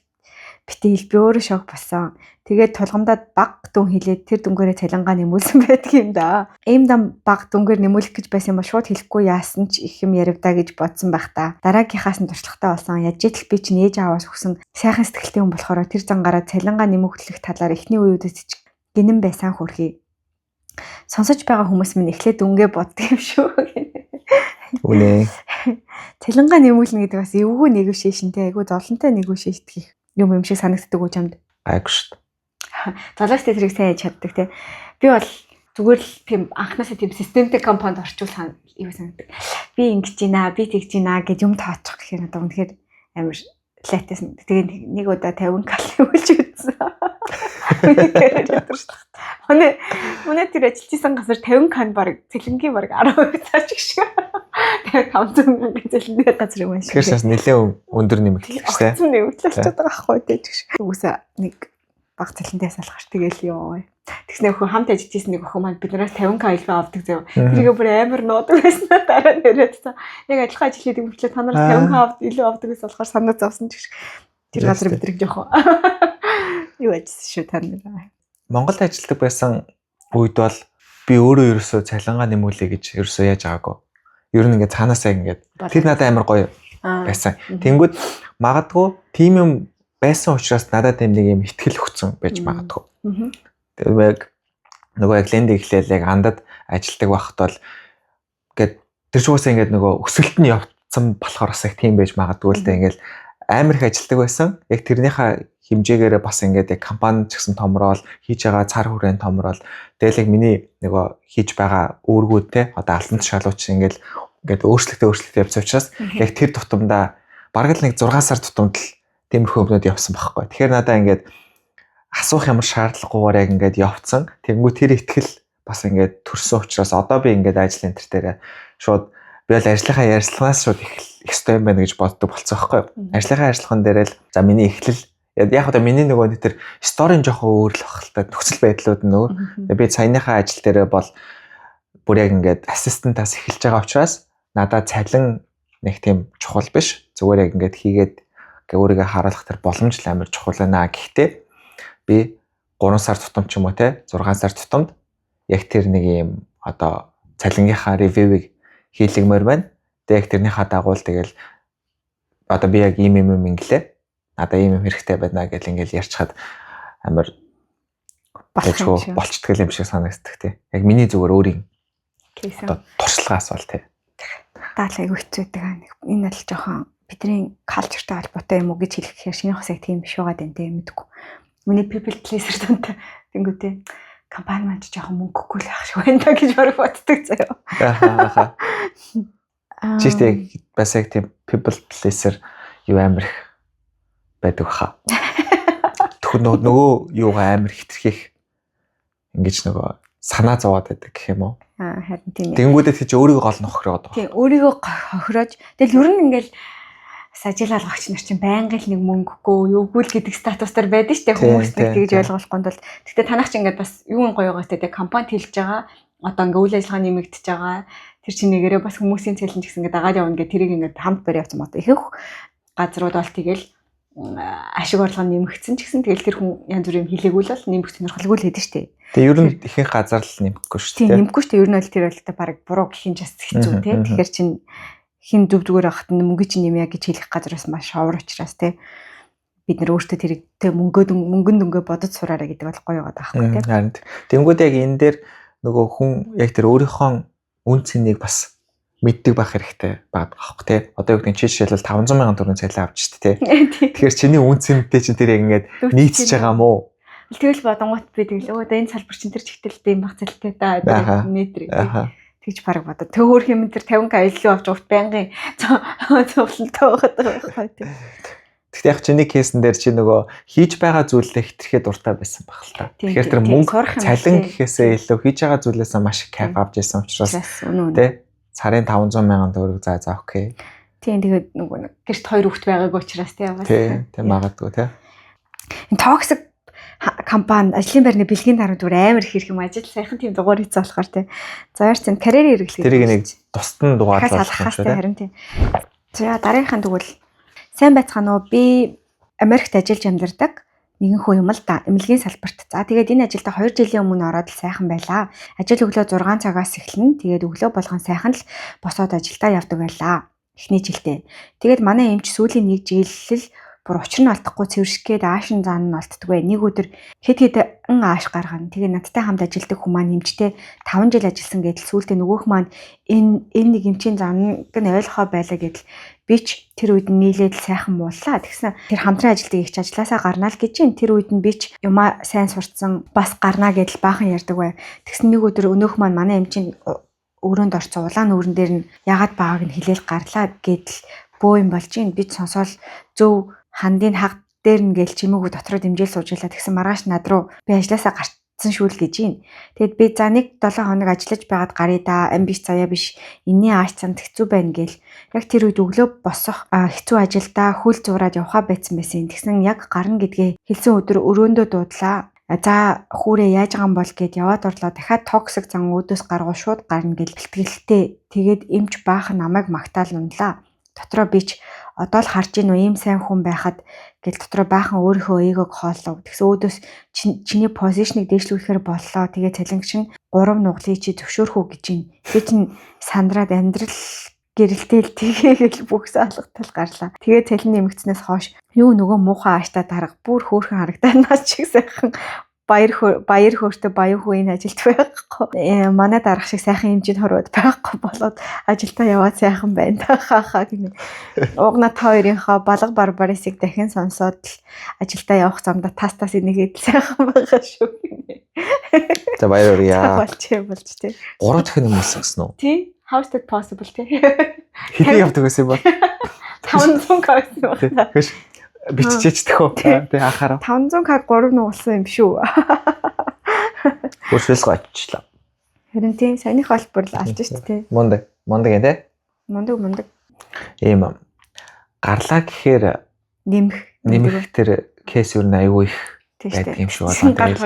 битэл би өөрөө шок болсон. Тэгээд тулгамдаад баг дүн хэлээд тэр дүнгээрээ цалингаа нэмүүлсэн байдаг юм да. Эм дам баг дүнгээр нэмүүлэх гэж байсан бол шууд хэлэхгүй яасан ч их юм яривдаа гэж бодсон байх та. Дараагийнхаас нь туршлагатай болсон. Яаж ижил би ч нээж аваас өгсөн сайхан сэтгэлтэй хүн болохоор тэр зангаараа цалингаа нэмүүлэх талаар эхний үеүдэд гинэн байсан хөрхий. Сонсож байгаа хүмүүс минь эхлээд үнгээ боддог юм шүү. Үнэ. Цалингаа нэмүүлнэ гэдэг бас эвгүй negotiation-тэй айгүй золонтой negotiation гэх юм шиг санагддаг уу чамд? Айгүй шүү. Залууч тэрийг сайн яаж чаддаг те. Би бол зүгээр л тийм анхнаасаа тийм системтэй компанид орчуулсан юу санагдав. Би ингэж гинэ, би тэгж гинэ гэж юм тооцох гэх юм одоо үнэхээр амар лайтаас тэгээ нэг удаа 50 калори үлж үзсэн. Манай тэр ажиллажсэн газар 50 кан баг цэлэнгийн баг 10% цаач шиг. Тэгээ 500 мянга цэлэнгийн газар юм шиг. Тэгэхээр нэлээд өндөр нэмэгдэл шүү дээ. Нэмэгдэл болчиход байгаа ахгүй дээ гэж. Үгүйсээ нэг баг цэлэндээс алхаш тэгэл ёо. Тэгснэ өхөө хамт ажиллажсэн нэг өхөө маань биднээс 50 кг авдаг зав. Тэрийг бүр амар нуудаг байсан дараа нь яриадсан. Яг адилхан ажил хийдэг мөрчлөө та нараас 50 кг илүү авдаг гэсэн болохоор санаа зовсон ч гэж. Тэр газар бидрэг жоохоо. Юу ажилласан шүү та нар. Монголд ажилладаг байсан үед бол би өөрөө ерөөсөө цалингаа нэмүүлээ гэж ерөөсөө яаж байгаагүй. Ер нь ингээд цаанаасаа ингээд тэр надад амар гоё байсан. Тэнгүүд магадгүй тийм юм байсан учраас надад тэм нэг юм ихтгэл өгсөн байж магадгүй. Тэгээд нөгөө яг ленд ихлээл яг андад ажилдаг байхад бол ингээд тэр чугасаа ингээд нөгөө өсөлт нь явцсан болохоор бас яг тийм байж магадгүй л дээ ингээд амар их ажилдаг байсан. Яг тэрнийхээ хэмжээгээрээ бас ингээд яг компани ч гэсэн томрол хийж байгаа цар хүрээнд томрол тэгэл яг миний нөгөө хийж байгаа үүргүүдтэй одоо алтан тушаалууч ингээд өөрчлөлтөө явсан учраас яг тэр тутамдаа бараг л нэг 6 сар тутамд л тиймэрхүү юмнууд явсан байхгүй. Тэгэхээр надаа ингээд асуух ямар шаардлагагүйгээр яг ингээд явцсан. Тэнгүү тэр итгэл бас ингээд төрсөн учраас одоо би ингээд ажил энтер дээр шууд би бол ажлынхаа ярилцлагаас шууд их ёстой юм байна гэж боддог болцсон байхгүй. Ажлынхаа ярилцлаган дээр л за миний эхлэл яг одоо миний нөгөө тэр сторийн жоохон өөр л баг л та нөхцөл байдлууд нь өөр. Би саяныхаа ажил дээр бол бүр яг ингээд ассистентаас эхэлж байгаа учраас надад цалин нэг тийм чухал биш. Зүгээр яг ингээд хийгээд өөрийгөө харуулах тэр боломж л амар чухал байна. Гэхдээ би 3 сар тутам ч юм уу те 6 сар тутамд яг тэр нэг юм одоо цалингийнхаа ревьюийг хийлгэмээр байна. Тэгээ яг тэрнийхээ дагуу л тэгэл одоо би яг ийм инглээ. Надаа ийм хэрэгтэй байна гэл ингээл ярьчихад амар болчтгол юм шиг санагддаг тий. Яг миний зүгээр өөрийн одоо туршлагаас бол тий. Даалаа айгу хэцүүдэг. Энэ бол жоохон бидний калчертай холбоотой юм уу гэж хэлэхээр шинэ хос яг тийм биш байгаа дээ мэдгүй. Миний people pleaser донтой тэнгүүтээ компани маань ч жоохон мөнгөгүй л ах шиг байна гэж бараг боддог заяа. Ахаа. Чиштэй бас яг тийм people pleaser юу амар их байдаг хаа. Тэгэхээр нөгөө юугаа амар хитрхийх ингэж нөгөө санаа зовоод байдаг гэх юм уу? Харин тийм. Тэнгүүдээ чи өөрийгөө гол нөхрөөд байгаа. Тийм, өөрийгөө хохироож тэгэл ер нь ингээл ажил алгагч нар чинь байнгын л нэг мөнгөгүй юугүй л гэдэг статустаар байдаг штэ хүмүүс нэг тэгж ойлгуулахгүй бол гэхдээ танах чинь ингээд бас юу гоёгоо тэ компанид хэлж байгаа одоо ингээд үйл ажиллагаа нэмэгдэж байгаа тэр чинь нэгээрээ бас хүмүүсийн цалин ч гэсэн ингээд дагаад явна гэх тэрийг ингээд хамт барь явсан мото ихэнх газрууд бол тэгэл ашиг орлого нэмэгдсэн ч гэсэн тэгэл тэр хүн янз бүрийн хилээгүй л нэмэгдэх сонирхолгүй л хэдэж штэ. Тэгээ ер нь ихэнх газар л нэмэхгүй штэ. Тийм нэмэхгүй штэ ер нь бол тэр бол та бараг буруу гэх юм жас хэцүү тэ. Тэгэхээр чин хин зүг зүгээр ахт мөнгө чинь нэмья гэж хэлэх газраас маш ховор учраас те бид нар өөртөө тэрийг те мөнгөнд дөнгөө бодож сураарай гэдэг бол гоё байгаа байхгүй те. Харин тэнгүүд яг энэ дээр нөгөө хүн яг тэр өөрийнхөө үн цэнийг бас мэддэг байх хэрэгтэй байгаа байхгүй те. Одоо юу гэдэг чинь жишээлбэл 500 сая төгрөгийн цалин авч штэ те. Тэгэхээр чиний үн цэнтэй чинь тэр яг ингээд нийцж байгаа юм уу? Тэгэл бодонгот би тэгэл өө энэ салбар чинь тэр чигтэлтэй юм бах цалинтай да нээтрээ. Тэгж бараг бодоо. Төөр хэм тэр 50к аялал авч урт байнгын цуглалтай байгаа тийм. Гэхдээ яг чиний кейсэн дээр чи нөгөө хийж байгаа зүйлээ хитрхээ дуртай байсан баг л та. Тэгэхээр тэр мөнгө цалин гэхээсээ илүү хийж байгаа зүйлээсээ маш их кайф авч байсан учраас тий сарын 500 сая төгрөг за окей. Тийм тэгээд нөгөө гэрт 2 хүүхэд байгааг учраас тий яваа. Тий магадгүй тий. Энэ токсик компани ажлын байрны бэлгийн дарамт бүр амар их юм ажил сайхан тийм дугаар хийцээ болохоор тий. За яар чин карьер хэрэглэх. Тэрийг нэг тусдан дугаар болгох юм шүү дээ. Харин тий. За дараагийнхан тэгвэл сайн байцгаана уу? Би Америкт ажиллаж амьдардаг нэгэн хүн юм л да. Эмнэлгийн салбарт. За тэгээд энэ ажилдаа 2 жилийн өмнө ороод л сайхан байлаа. Ажил өглөө 6 цагаас эхэлнэ. Тэгээд өглөө болгон сайхан л босоод ажилдаа явдаг байлаа. Эхний жилдээ. Тэгээд манай эмч сүүлийн 1 жилэл бүр учир нь алдахгүй цэвэршгээд аашин зан нь олддггүй. Нэг өдөр хэд ааш гаргана. Тэгээ надтай хамт ажилладаг хүмүүс маань эмчтэй 5 жил ажилласан гэдэл сүүлдээ нөгөөх маань энэ нэг эмчийн занг нь ойлгохоо байлаа гэдэл би ч тэр үед нийлээд сайхан мууллаа. Тэгсэн тэр хамтран ажилтдаг их ажилласаа гарнаа л гэж юм. Тэр үед нь би ч юмаа сайн сурцсан бас гарнаа гэдэл баахан ярьдаг бай. Тэгсэн нэг өдөр өнөөх маань манай эмчийн өрөөнд орцсон улаан өрөн дээр нь ягаад бааг нь хилээл гарлаа гэдэл бөө юм болж ийн би сонсоол зөв хандын хаг дээр нь гээл чимээгүй дотроо дэмжээл суужлаа тэгсэн маргааш над руу би ажилласаа гарцсан шүү л гэж юм. Тэгэд би за нэг 7 хоног ажиллаж байгаад гарыг да амбич заяа биш энэний ааш цанд хэцүү байна гээл. Яг тэр үед өглөө босох хэцүү ажилдаа хүл зураад явхаа байсан байсан. Тэгсэн яг гарна гэдгээ хэлсэн өдөр өрөөндөө дуудлаа. За хүүрээ яаж байгаа юм бол гэд яваад орлоо дахиад токсик зан өөдөөс гаргуул шууд гарна гэл бэлтгэлтэй. Тэгээд эмч баахан намайг магтаал нунлаа. Дотроо би ч одоо л харж ийн үү ийм сайн хүн байхад гэл дотроо баахан өөрийнхөө эгог хооллоо. Тэгсэн өөдөөс чиний позишныг дээшлүүлэхээр боллоо. Тэгээ цалингч нь 3 нуглыг чи зөвшөөрөх үү гэж юм. Би чинь сандраад амьдрал гэрэлтэл тэгээл бүхс алгатал гарлаа. Тэгээ цалин нэмэгдснээс хойш юу нөгөө муухай ааштай дарга бүр хөөрхөн харагдаад нас чиг сайхан баяр хөөртэй баян хүйн ажилд байхгүй. Манай дарах шиг сайхан хэмжээнд хорвоод байхгүй болоод ажилдаа яваад сайхан байна хаа гэнэ. Угна та хоёрынхоо балга барбарисыг дахин сонсоод л ажилдаа явах замдаа тас энийг л сайхан байгаа шүү гэнэ. За баяр хүрье. Болж тий. 3 дахин юм сонсно уу? Тий. How is that possible тий? Хэдий явдаг байсан юм бол 500 кг байна. Хэш биччихэж төхөө. Тэ анхаараа. 500 кг 3 нугалсан юм шүү. Өөрчлөлт гочлаа. Харин тийм саяных холбор л алж шүү дээ. Мундаг юм те. Мундаг. Ийм гарлаа гэхээр нэмэх тэр кейс юу айгүй их байдаг юм шиг байна.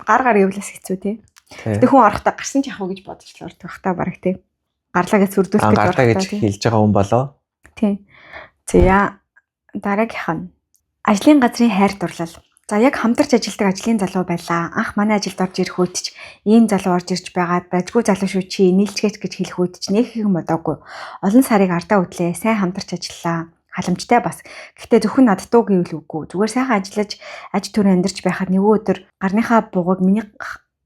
Гар явлаас хэцүү тий. Гэтэ хүн орохдоо гарсан ч яах вэ гэж бодож л ордог бахта бараг тий. Гарлаагаас сүрдүүлэх гэж ордог гэж хэлж байгаа хүн болоо. Тий. За дараагийнх нь ажлын газрын хайр дурлал. За яг хамтарч ажилладаг ажлын залуу байлаа. Анх манай ажилд орж ирэх үед ч ийм залуу орж ирж байгаад бажгүй залуу шүү чи нийлчгээч гэж хэлэх үед ч нэг их юм бодоогүй. Олон сарыг ардаа үтлээ. Сайн хамтарч ажиллаа. Халамжтай бас. Гэхдээ зөвхөн надад дуу гэвэл үгүй. Зүгээр сайхан ажиллаж аж төрөө амьдарч байхад нэг өдөр гарныхаа бугыг миний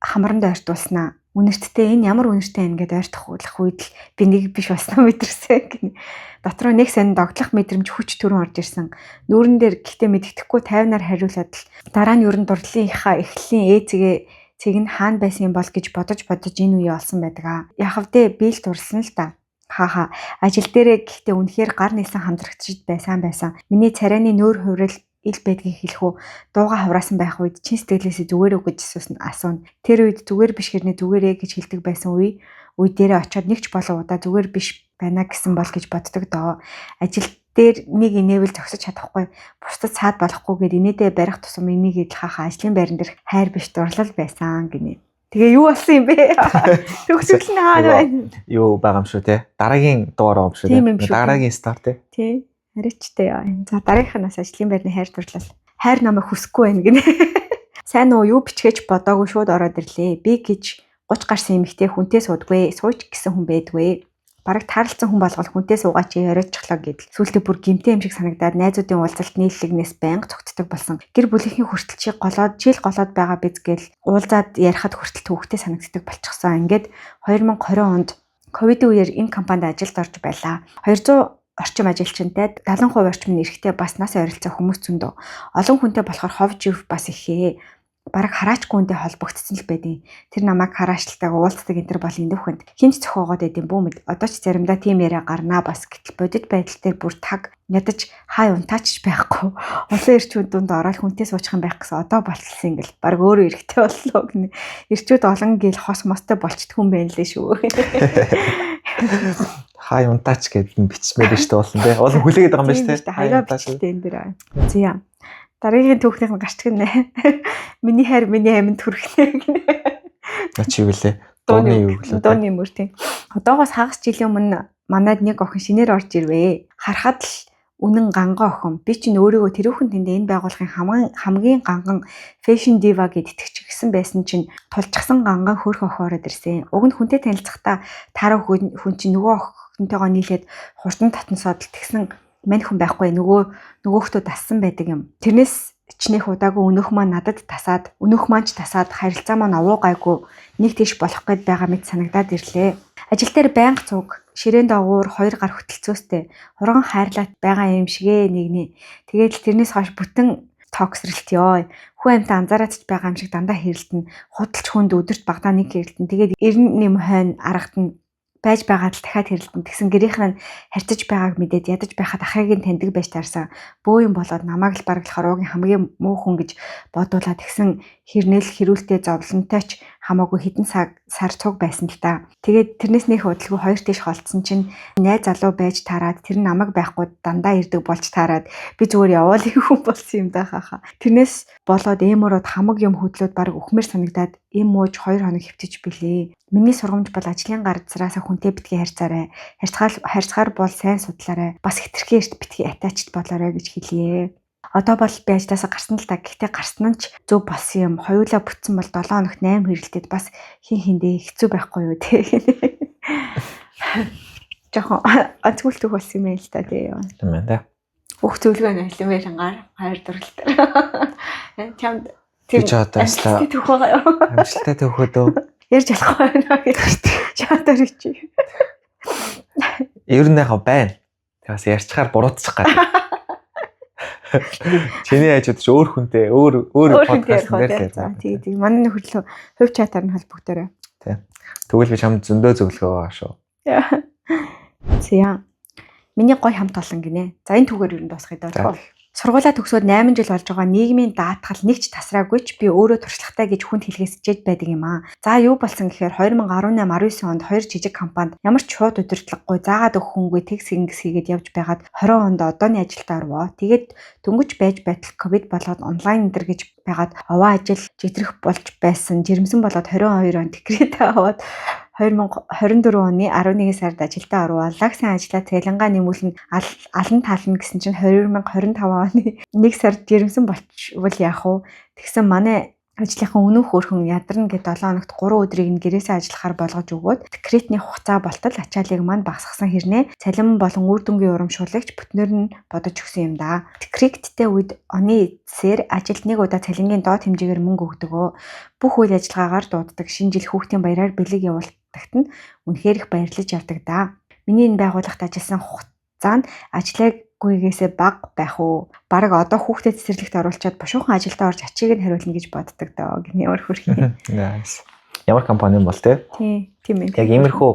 хамранд ойртуулснаа. Үнэрттэй энэ ямар үнэртэй юм гээд ойртох үед л би нэг биш баснаа мэдэрсэн гэнэ. Дотроо нэг сан догтлох мэдрэмж хүч төрөн орж ирсэн. Нүүрэн дээр гэхдээ мэддэхгүй 50-аар хариулаад л дараа нь ерөн дурлалынхаа эхлэлийн цэг нь хаана байсан юм бол гэж бодож энэ үе олсон байдаг. Яхав дээ би л дурлсан л да. Хаа ажил дээрээ гэхдээ үнэхээр гар нийлсэн хамтрагчид байсан. Миний царайны нүүр хувирал ил байдгийг хэлэх үү. Дууга хавраасан байх үед чин сэтгэлээсээ зүгээр үг гэж асууна. Тэр үед зүгээр биш хэрнээ зүгээрээ гэж хэлдэг байсан үе дээрээ очиод нэг ч болов удаа зүгээр биш байна гэсэн бол гэж боддог доо. Ажил дээр нэг инээвэл зогсож чадахгүй. Бусдад цаад болохгүйгээр инээдээ барих тусам энийг л хааха ажлын байран дээр хайр биш дурлал байсан гинэ. Тэгээ юу болсон юм бэ? Төгсгөл нь хаана байна? Юу байгаа юм шүү те. Дараагийн дугаар байгаа юм шүү те. Дараагийн старт те. Тий. Харичтай яа. За дараагийнхнаас ажлын байрны хайр дурлал. Хайр намайг хүсэхгүй байна гинэ. Сайн уу юу бичгээж бодоогүй шууд ороод ирлээ. Би гэж 30 гарсан эмэгтэй хүнтэй суудгүй. Сууч гэсэн хүн байдгүй. Бараг таарлцсан хүн болгол хүнтэй суугаач яриадчихлаа гэдэл. Сүүлдээ бүр гимтэй юм шиг санагдаад найзуудын уулзалт нийллэгнээс байнга цогтдаг болсон. Гэр бүлийнхээ хүртэл чи голоод байгаа биз гэл уулзаад ярихад хүртэл төвхтэй санагддаг болчихсон. Ингээд 2020 онд ковидын үеэр энэ компанид ажилд орж байлаа. 200 орчим ажилчинтай 70% орчим нь эрэгтэй бас нас ойролцоо хүмүүс зөндөө. Олон хүнтэй болохоор ховж ив бас ихээ. Бараг хараачгүй хүнтэй холбогдсон л байдیں۔ Тэр намайг хараачлалтайгаа уулздаг энэ төр бол эндэх хүнд хинч цохоогоод байд юм бүү мэд. Одоо ч заримдаа тийм яриа гарнаа бас гэтэл бодит байдал дээр бүр таг ядаж хай унтаач байхгүй. Улаан эрчүүд дунд ороод хүнтэй суучих юм байх гэсэн одоо болчихсон ингээл. Бараг өөрөө эрэгтэй боллоо гинэ. Эрчүүд олон гэл хос мостой болчдгүй юм байна лээ шүү. Хай унтаач гэдэг нь бичмээр шүү дээ болсон тий. Олон хүлээгээд байгаа юм байна шүү дээ. Хаяа бичтэй энэ дэр. Зя. Дараагийн түүхнийх нь гарч гинэ. Миний хайр миний аминд хүрхнэ гинэ. Чи юу гэлээ? Дууны юу гэлээ? Дууны мөр тийм. Одоогоос хагас жилийн өмнө манайд нэг охин шинээр орж ирвэ. Харахад л үнэн гангаа охин. Би чинь өөрийгөө тэрүүхэн тэнд энэ байгууллагын хамгийн ганган фэшн дива гэд итгэчихсэн байсан чинь тулчсан ганган хөрх охин ороод ирсэн. Уг нь хүнтэй танилцахдаа тараа хүн чинь нөгөө охинтойгоо нийлээд хурдан татансаад л тэгсэн мань хүн байхгүй нөгөөхтөө тассан байдаг юм. Тэрнээс ичнэх удаагүй өнөөх маань надад тасаад өнөөх маань ч тасаад харилцаа маань овоо гайгүй нэг тийш болох гээд байгаа мэт санагдаад ирлээ. Ажил дээр байнга цуг ширээн доогуур 2 гар хөтөлцөөстэй хурган хайрлаад байгаа юм шигэ нэгнэ. Тэгээд л тэрнээс хойш бүтэн токсрэлт ёо. Хүн амтаа анзаараад ч байгаа юм шиг дандаа хэрэлдэн. Худалч хүнд өдөрт багтаа нэг хэрэлдэн. Тэгээд 90 нэм хойно аргатан байж байгаад л дахиад хэрэлдэн. Тэгсэн гэрийнхэн нь харьцаж байгааг мэдээд ядаж байхад ахыг нь таньдаг байж таарсан. Бөө юм болоод намайг л бараглахаар уугийн хамгийн муу хүн гэж бодуулаад тэгсэн хэрнээл хэрүүлтэй зовлонтой ч хамаагүй хідэн сар цуг байсан л та. Тэгээд тэрнээс нөх удалгүй 2 тийш холцсон чинь найз залуу байж таарад тэр намайг байхгүй дандаа ирдэг болж таарад би зүгээр яваалын хүн болсон юм да хаха. Тэрнээс болоод эмороод хамаг юм хөдлөөд баг өхмөр санагдаад эм мууж 2 хоног хөвтөж билээ. Миний сургамж бол ажлын газраас хүнтэй битгий харьцаарай. Харьцахаар бол сайн судлаарай. Бас хитрхи эрт битгий атачд болоорой гэж хэлье. Одоо бол би ажлаасаа гарсан л та. Гэхдээ гарсан нь ч зөв болсон юм. Хоёулаа бүтсэн бол 7 хоногт 8 хэрэлдэд бас хиндээ хэцүү байхгүй юу те. Жохон онцгойлтог болсон юм байл та тий. Тийм ээ. бүх зөвлөгөө нь хэлмээр хайр дурлалтай. Чамд би ч одоо амжилттай төгөх байгаа юу? амжилттай төгөхөд Ярьж болох байна гэж шаатар чи. ер нь яхаа байна. Тэгээс ярьчихаар буруутчих гад. Чиний хажууд ч өөр хүнтэй өөр подкаст дээр л. Тий. Манай нөхөрлөө хувь чатаар нь холбогдорой. Тий. Тэгвэл би чамд зөндөө зөвлөгөө байгаа шүү. Зя. Миний гой хамт олон гинэ. За энэ түүгээр ер нь дуусгая даа. Сургуулаа төгсөөд 8 жил болж байгаа нийгмийн даатгал нэг ч тасраагүй ч би өөрөө туршлагатай гэж хүнд хэлгээсчээд байдаг юм аа. За юу болсон гэхээр 2018-19 онд хоёр жижиг компанид ямар ч шууд удирдлаггүй заагаад өгөх хүнгүй тэгс ингэс хийгээд явж байгаад 20 онд одооны ажилдаа орвоо. Тэгээд дөнгөж байж байтал ковид болоод онлайн эндэр гэж байгаад овоо ажил житрэх болж байсан. Жирэмсэн болоод 22 онд декретээ аваад 2024 оны 11 сард ажилдаа орвоо. Лагсан ажлаа цалингаа нэмүүлэн алан тална гэсэн чинь 2025 оны 1 сард жирэмсэн болчихвол яах вэ? Тэгсэн манай ажлынхан өнөөх хөрхөн ядарна гэд 7 хоногт 3 өдрийг нь гэрээсээ ажиллахаар болгож өгөөд декретний хугацаа болтол ачааллыг манд багасгасан хэрнээ цалин болон үр дүнгийн урамшуулагч бүтнээр нь бодож өгсөн юм да. Декреттэй үед оны эцсээр ажилд нэг удаа цалингийн доод хэмжээгээр мөнгө өгдөгөө. Бүх үйл ажиллагаагаар дууддаг. Шинэ жил хүүхдийн баяраар бэлэг явуулдагт нь үнэхээр их баярлаж явдаг да. Миний энэ байгууллагт ажилласан хугацаанд ажлаагүйгээсээ бага байх уу? Бараг одоо хүүхдэд цэцэрлэгт оруулчаад бушуухан ажилдаа орж ачийг нь хариулна гэж боддог доо. Гинэ өөр хөрхий. Nice. Ямар компани юм бол те? Тийм ээ. Яг иймэрхүү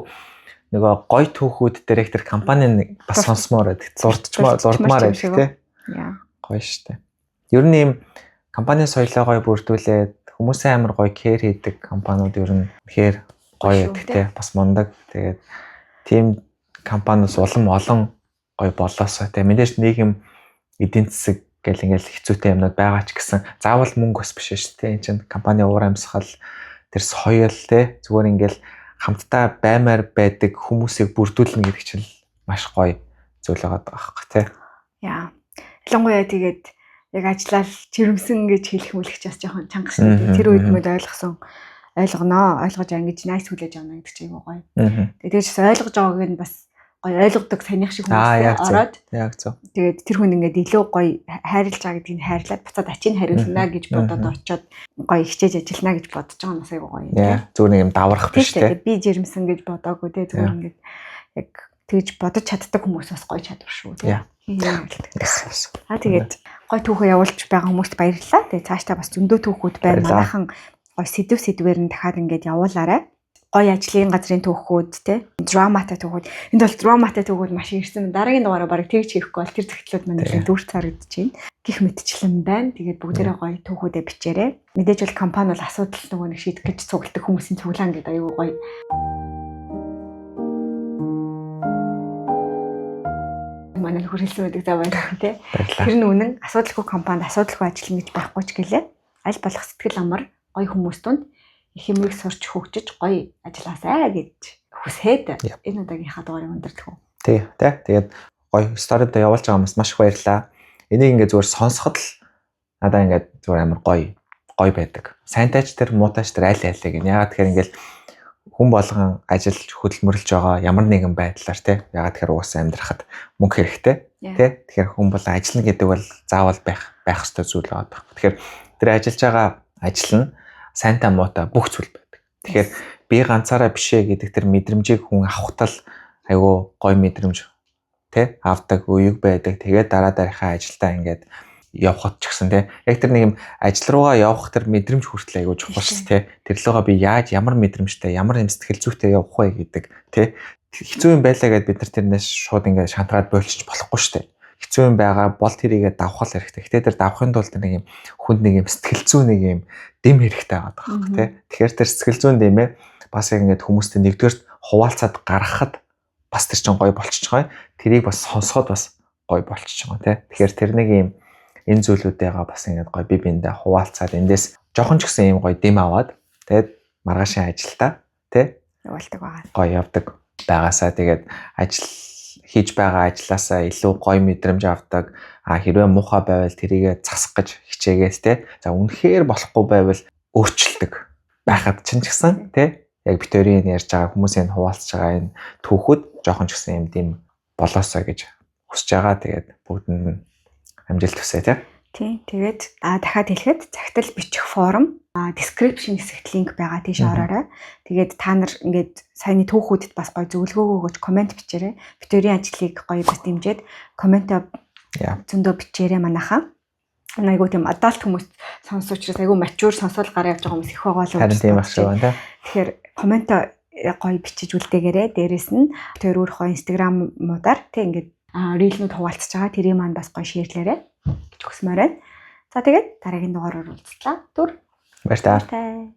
нөгөө гой түүхүүд директор компани бас сонсмоор байдаг. Зурдмаар байдаг те. Яа. Гоё штэ. Ер нь ийм компани соёлоо гоё бүрдүүлээд хүмүүсийн амар гоё кэр хийдэг компаниуд ер нь тэгэхээр гоё байдаг те. Бас мундаг. Тэгээд тийм компаниуд олон гоё болоосоо те. Мэдээж нийгэм эдийн засаг гэл ингээл хэцүүтэй юмнууд байгаа ч гэсэн заавал мөнгө бас биш шүү дээ. Энд чинь компани уур амьсгал тэр соёл те зүгээр ингээл хамтдаа баймаар байдаг хүмүүсийг бүрдүүлнэ гэдэг чинь маш гоё зүйл байгаа байхгүй те. Яа. Ялангуяа тэгээд яг ажиллаад жирэмсэн гэж хэлэх мүлгч бас жоохон чангаш шүү дээ. Тэр үед мөд ойлгож ангиж найс хүлээж авна гэдэг чинь гоё. Тэгээд ч ойлгож байгааг нь бас гоё ойлгодог санийх шиг хүмүүстэй ороод яг зөв. Тэгээд тэр хүн ингээд илүү гоё хайрлаж байгаа гэдгийг хайрлаад буцаад ачийг хариулна гэж бодоод очиод гоё хичээж ажиллана гэж бодож байгаа нас айгуу гоё юм. Зүгээр нэг юм даврах биш те. Би жирэмсэн гэж бодоогүй те зүгээр ингээд яг тэгж бодож чаддаг хүмүүс бас гоё чадвар шүү те. Тэгээд гоё түүхээ явуулж байгаа хүмүүст баярлалаа. Тэгээд цаашдаа бас зөндөө түүхүүд байна. Манайхан гоё сэдвээр нь дахиад ингээд явуулаарай. Гоё ажлын газрын түүхүүд те драматай түүхүүд энд бол драматай түүхүүд маш ирсэн. Дараагийн дугаараа бараг тэгж хийхгүй бол тэр зэгтлүүд маань дүүрч царагдаж байна. Гэх мэтчлэн байна. Тэгээд бүгдээрээ гоё түүхүүдээ бичээрэй. Мэдээж бол компани бол асуудал нөгөө нэг шийдэх гэж цугладаг хүмүүсийн цуглаан гэдэг аюу гоё. Манай нөхөр хэлсэн байдаг зав байна те. Тэр нь үнэн асуудалгүй компанид асуудалгүй ажиллана гэж байхгүй ч гэлээ. Аль болох сэтгэл амар гоё хүмүүс тунд хэмээг сурч хөгжиж гоё ажилласаа гэж хүсээд энэ удаагийнхаа дугаарыг өндөрлөх үү. Тий. Тэгээд гоё сторид явуулж байгаа юмс маш их баярлалаа. Энийг ингээд зүгээр сонсоход л надаа ингээд зүгээр амар гоё байдаг. Сайнтайч тэр муутайч тэр аль гэнэ. Ягаад тэгэхээр ингээд хүн болгон ажиллаж хөдөлмөрлөж байгаа ямар нэгэн байдлаар тий. Ягаад тэгэхээр уусаа амьдрахад мөнгө хэрэгтэй тий. Тэгэхээр хүн бол ажиллана гэдэг бол заавал байх ёстой зүйл байгаа. Тэгэхээр тэр ажиллаж байгаа ажил нь сайнтай муутай бүх зүйл байдаг. Тэгэхээр би ганцаараа бишээ гэдэг тэр мэдрэмжийг хүн авахтал айгүй гоё мэдрэмж тий авдаг үеиг байдаг. Тэгээд дараагийнхаа ажилдаа ингээд явхад ч гэсэн тий яг тэр нэг юм ажил руугаа явах тэр мэдрэмж хүртэл айгүй чухал ш тий тэр лугаа би яаж ямар мэдрэмжтэй ямар юм сэтгэл зүйтэй явах вэ гэдэг тий хэцүү юм байлаа гэдээ бид нар тэрнээс шууд ингээд шантраад болчих болохгүй ш тий хэцүү юм байгаа бол тэрийгээ давхал хэрэгтэй. Гэтэ тэр давхын тулд нэг юм хүнд нэг юм сэтгэл зүйн нэг юм дэм хэрэгтэй байгаа байхгүй тий. Тэгэхээр тэр сэтгэл зүйн дэмээ бас яг ингээд хүмүүстэй нэгдүгээрт хуваалцаад гаргахад бас тэр чинь гоё болчихж байгаа. Тэрийг бас сонсоход бас гоё болчихж байгаа тий. Тэгэхээр тэр нэг юм энэ зүйлүүдтэйгээ бас ингээд гоё би биендээ хуваалцаад эндээс жоохон ч гэсэн юм гоё дэм аваад тэгээд маргаашийн ажилдаа тий явуулдаг байгаа. Гоё явдаг байгаасаа тэгээд ажил хийж байгаа ажилласаа илүү гоё мэдрэмж авдаг. Хэрвээ муухай байвал тэрийгэ засах гэж хичээгээс те. За үнэхээр болохгүй байвал өөрчилдөг. Байхад ч гэсэн те. Яг битэрийн ярьж байгаа хүмүүсийн хуваалцж байгаа энэ түүхүүд жоохон ч гэсэн юм дэм болоосоо гэж хүсэж байгаа. Тэгээд бүгд нь амжилт хүсье тий. Тийм. Тэгээд дахиад хэлэхэд захидал бичих форум description хэсэгт линк байгаа тийш ороорой. Тэгээд та нар ингээд саяны түүхүүдэд бас гоё зөвлөгөө өгөөж комент бичээрэй. Битүүрийн ажлыг гоё бас дэмжиж комментоо зөндөө бичээрэй манайхаа. Айгуу тийм адалт хүмүүс сонсож учраас айгуу мачуур сонсоол гараа явж байгаа хүмүүс их байгаа л үү. Харин тийм байх шиг байна тий. Тэгэхээр комментоо гоё бичиж үлдээгээрэй. Дээрэс нь тэр өөрийнхөө инстаграмуудаар тий ингээд рилнүүд хуваалцаж байгаа. Тэрийг маань бас гоё шеэрлээрэй гэж хүсмээр байна. За тэгээд дараагийн дугаараар уулзлаа. Түр Баярлалаа. Bye.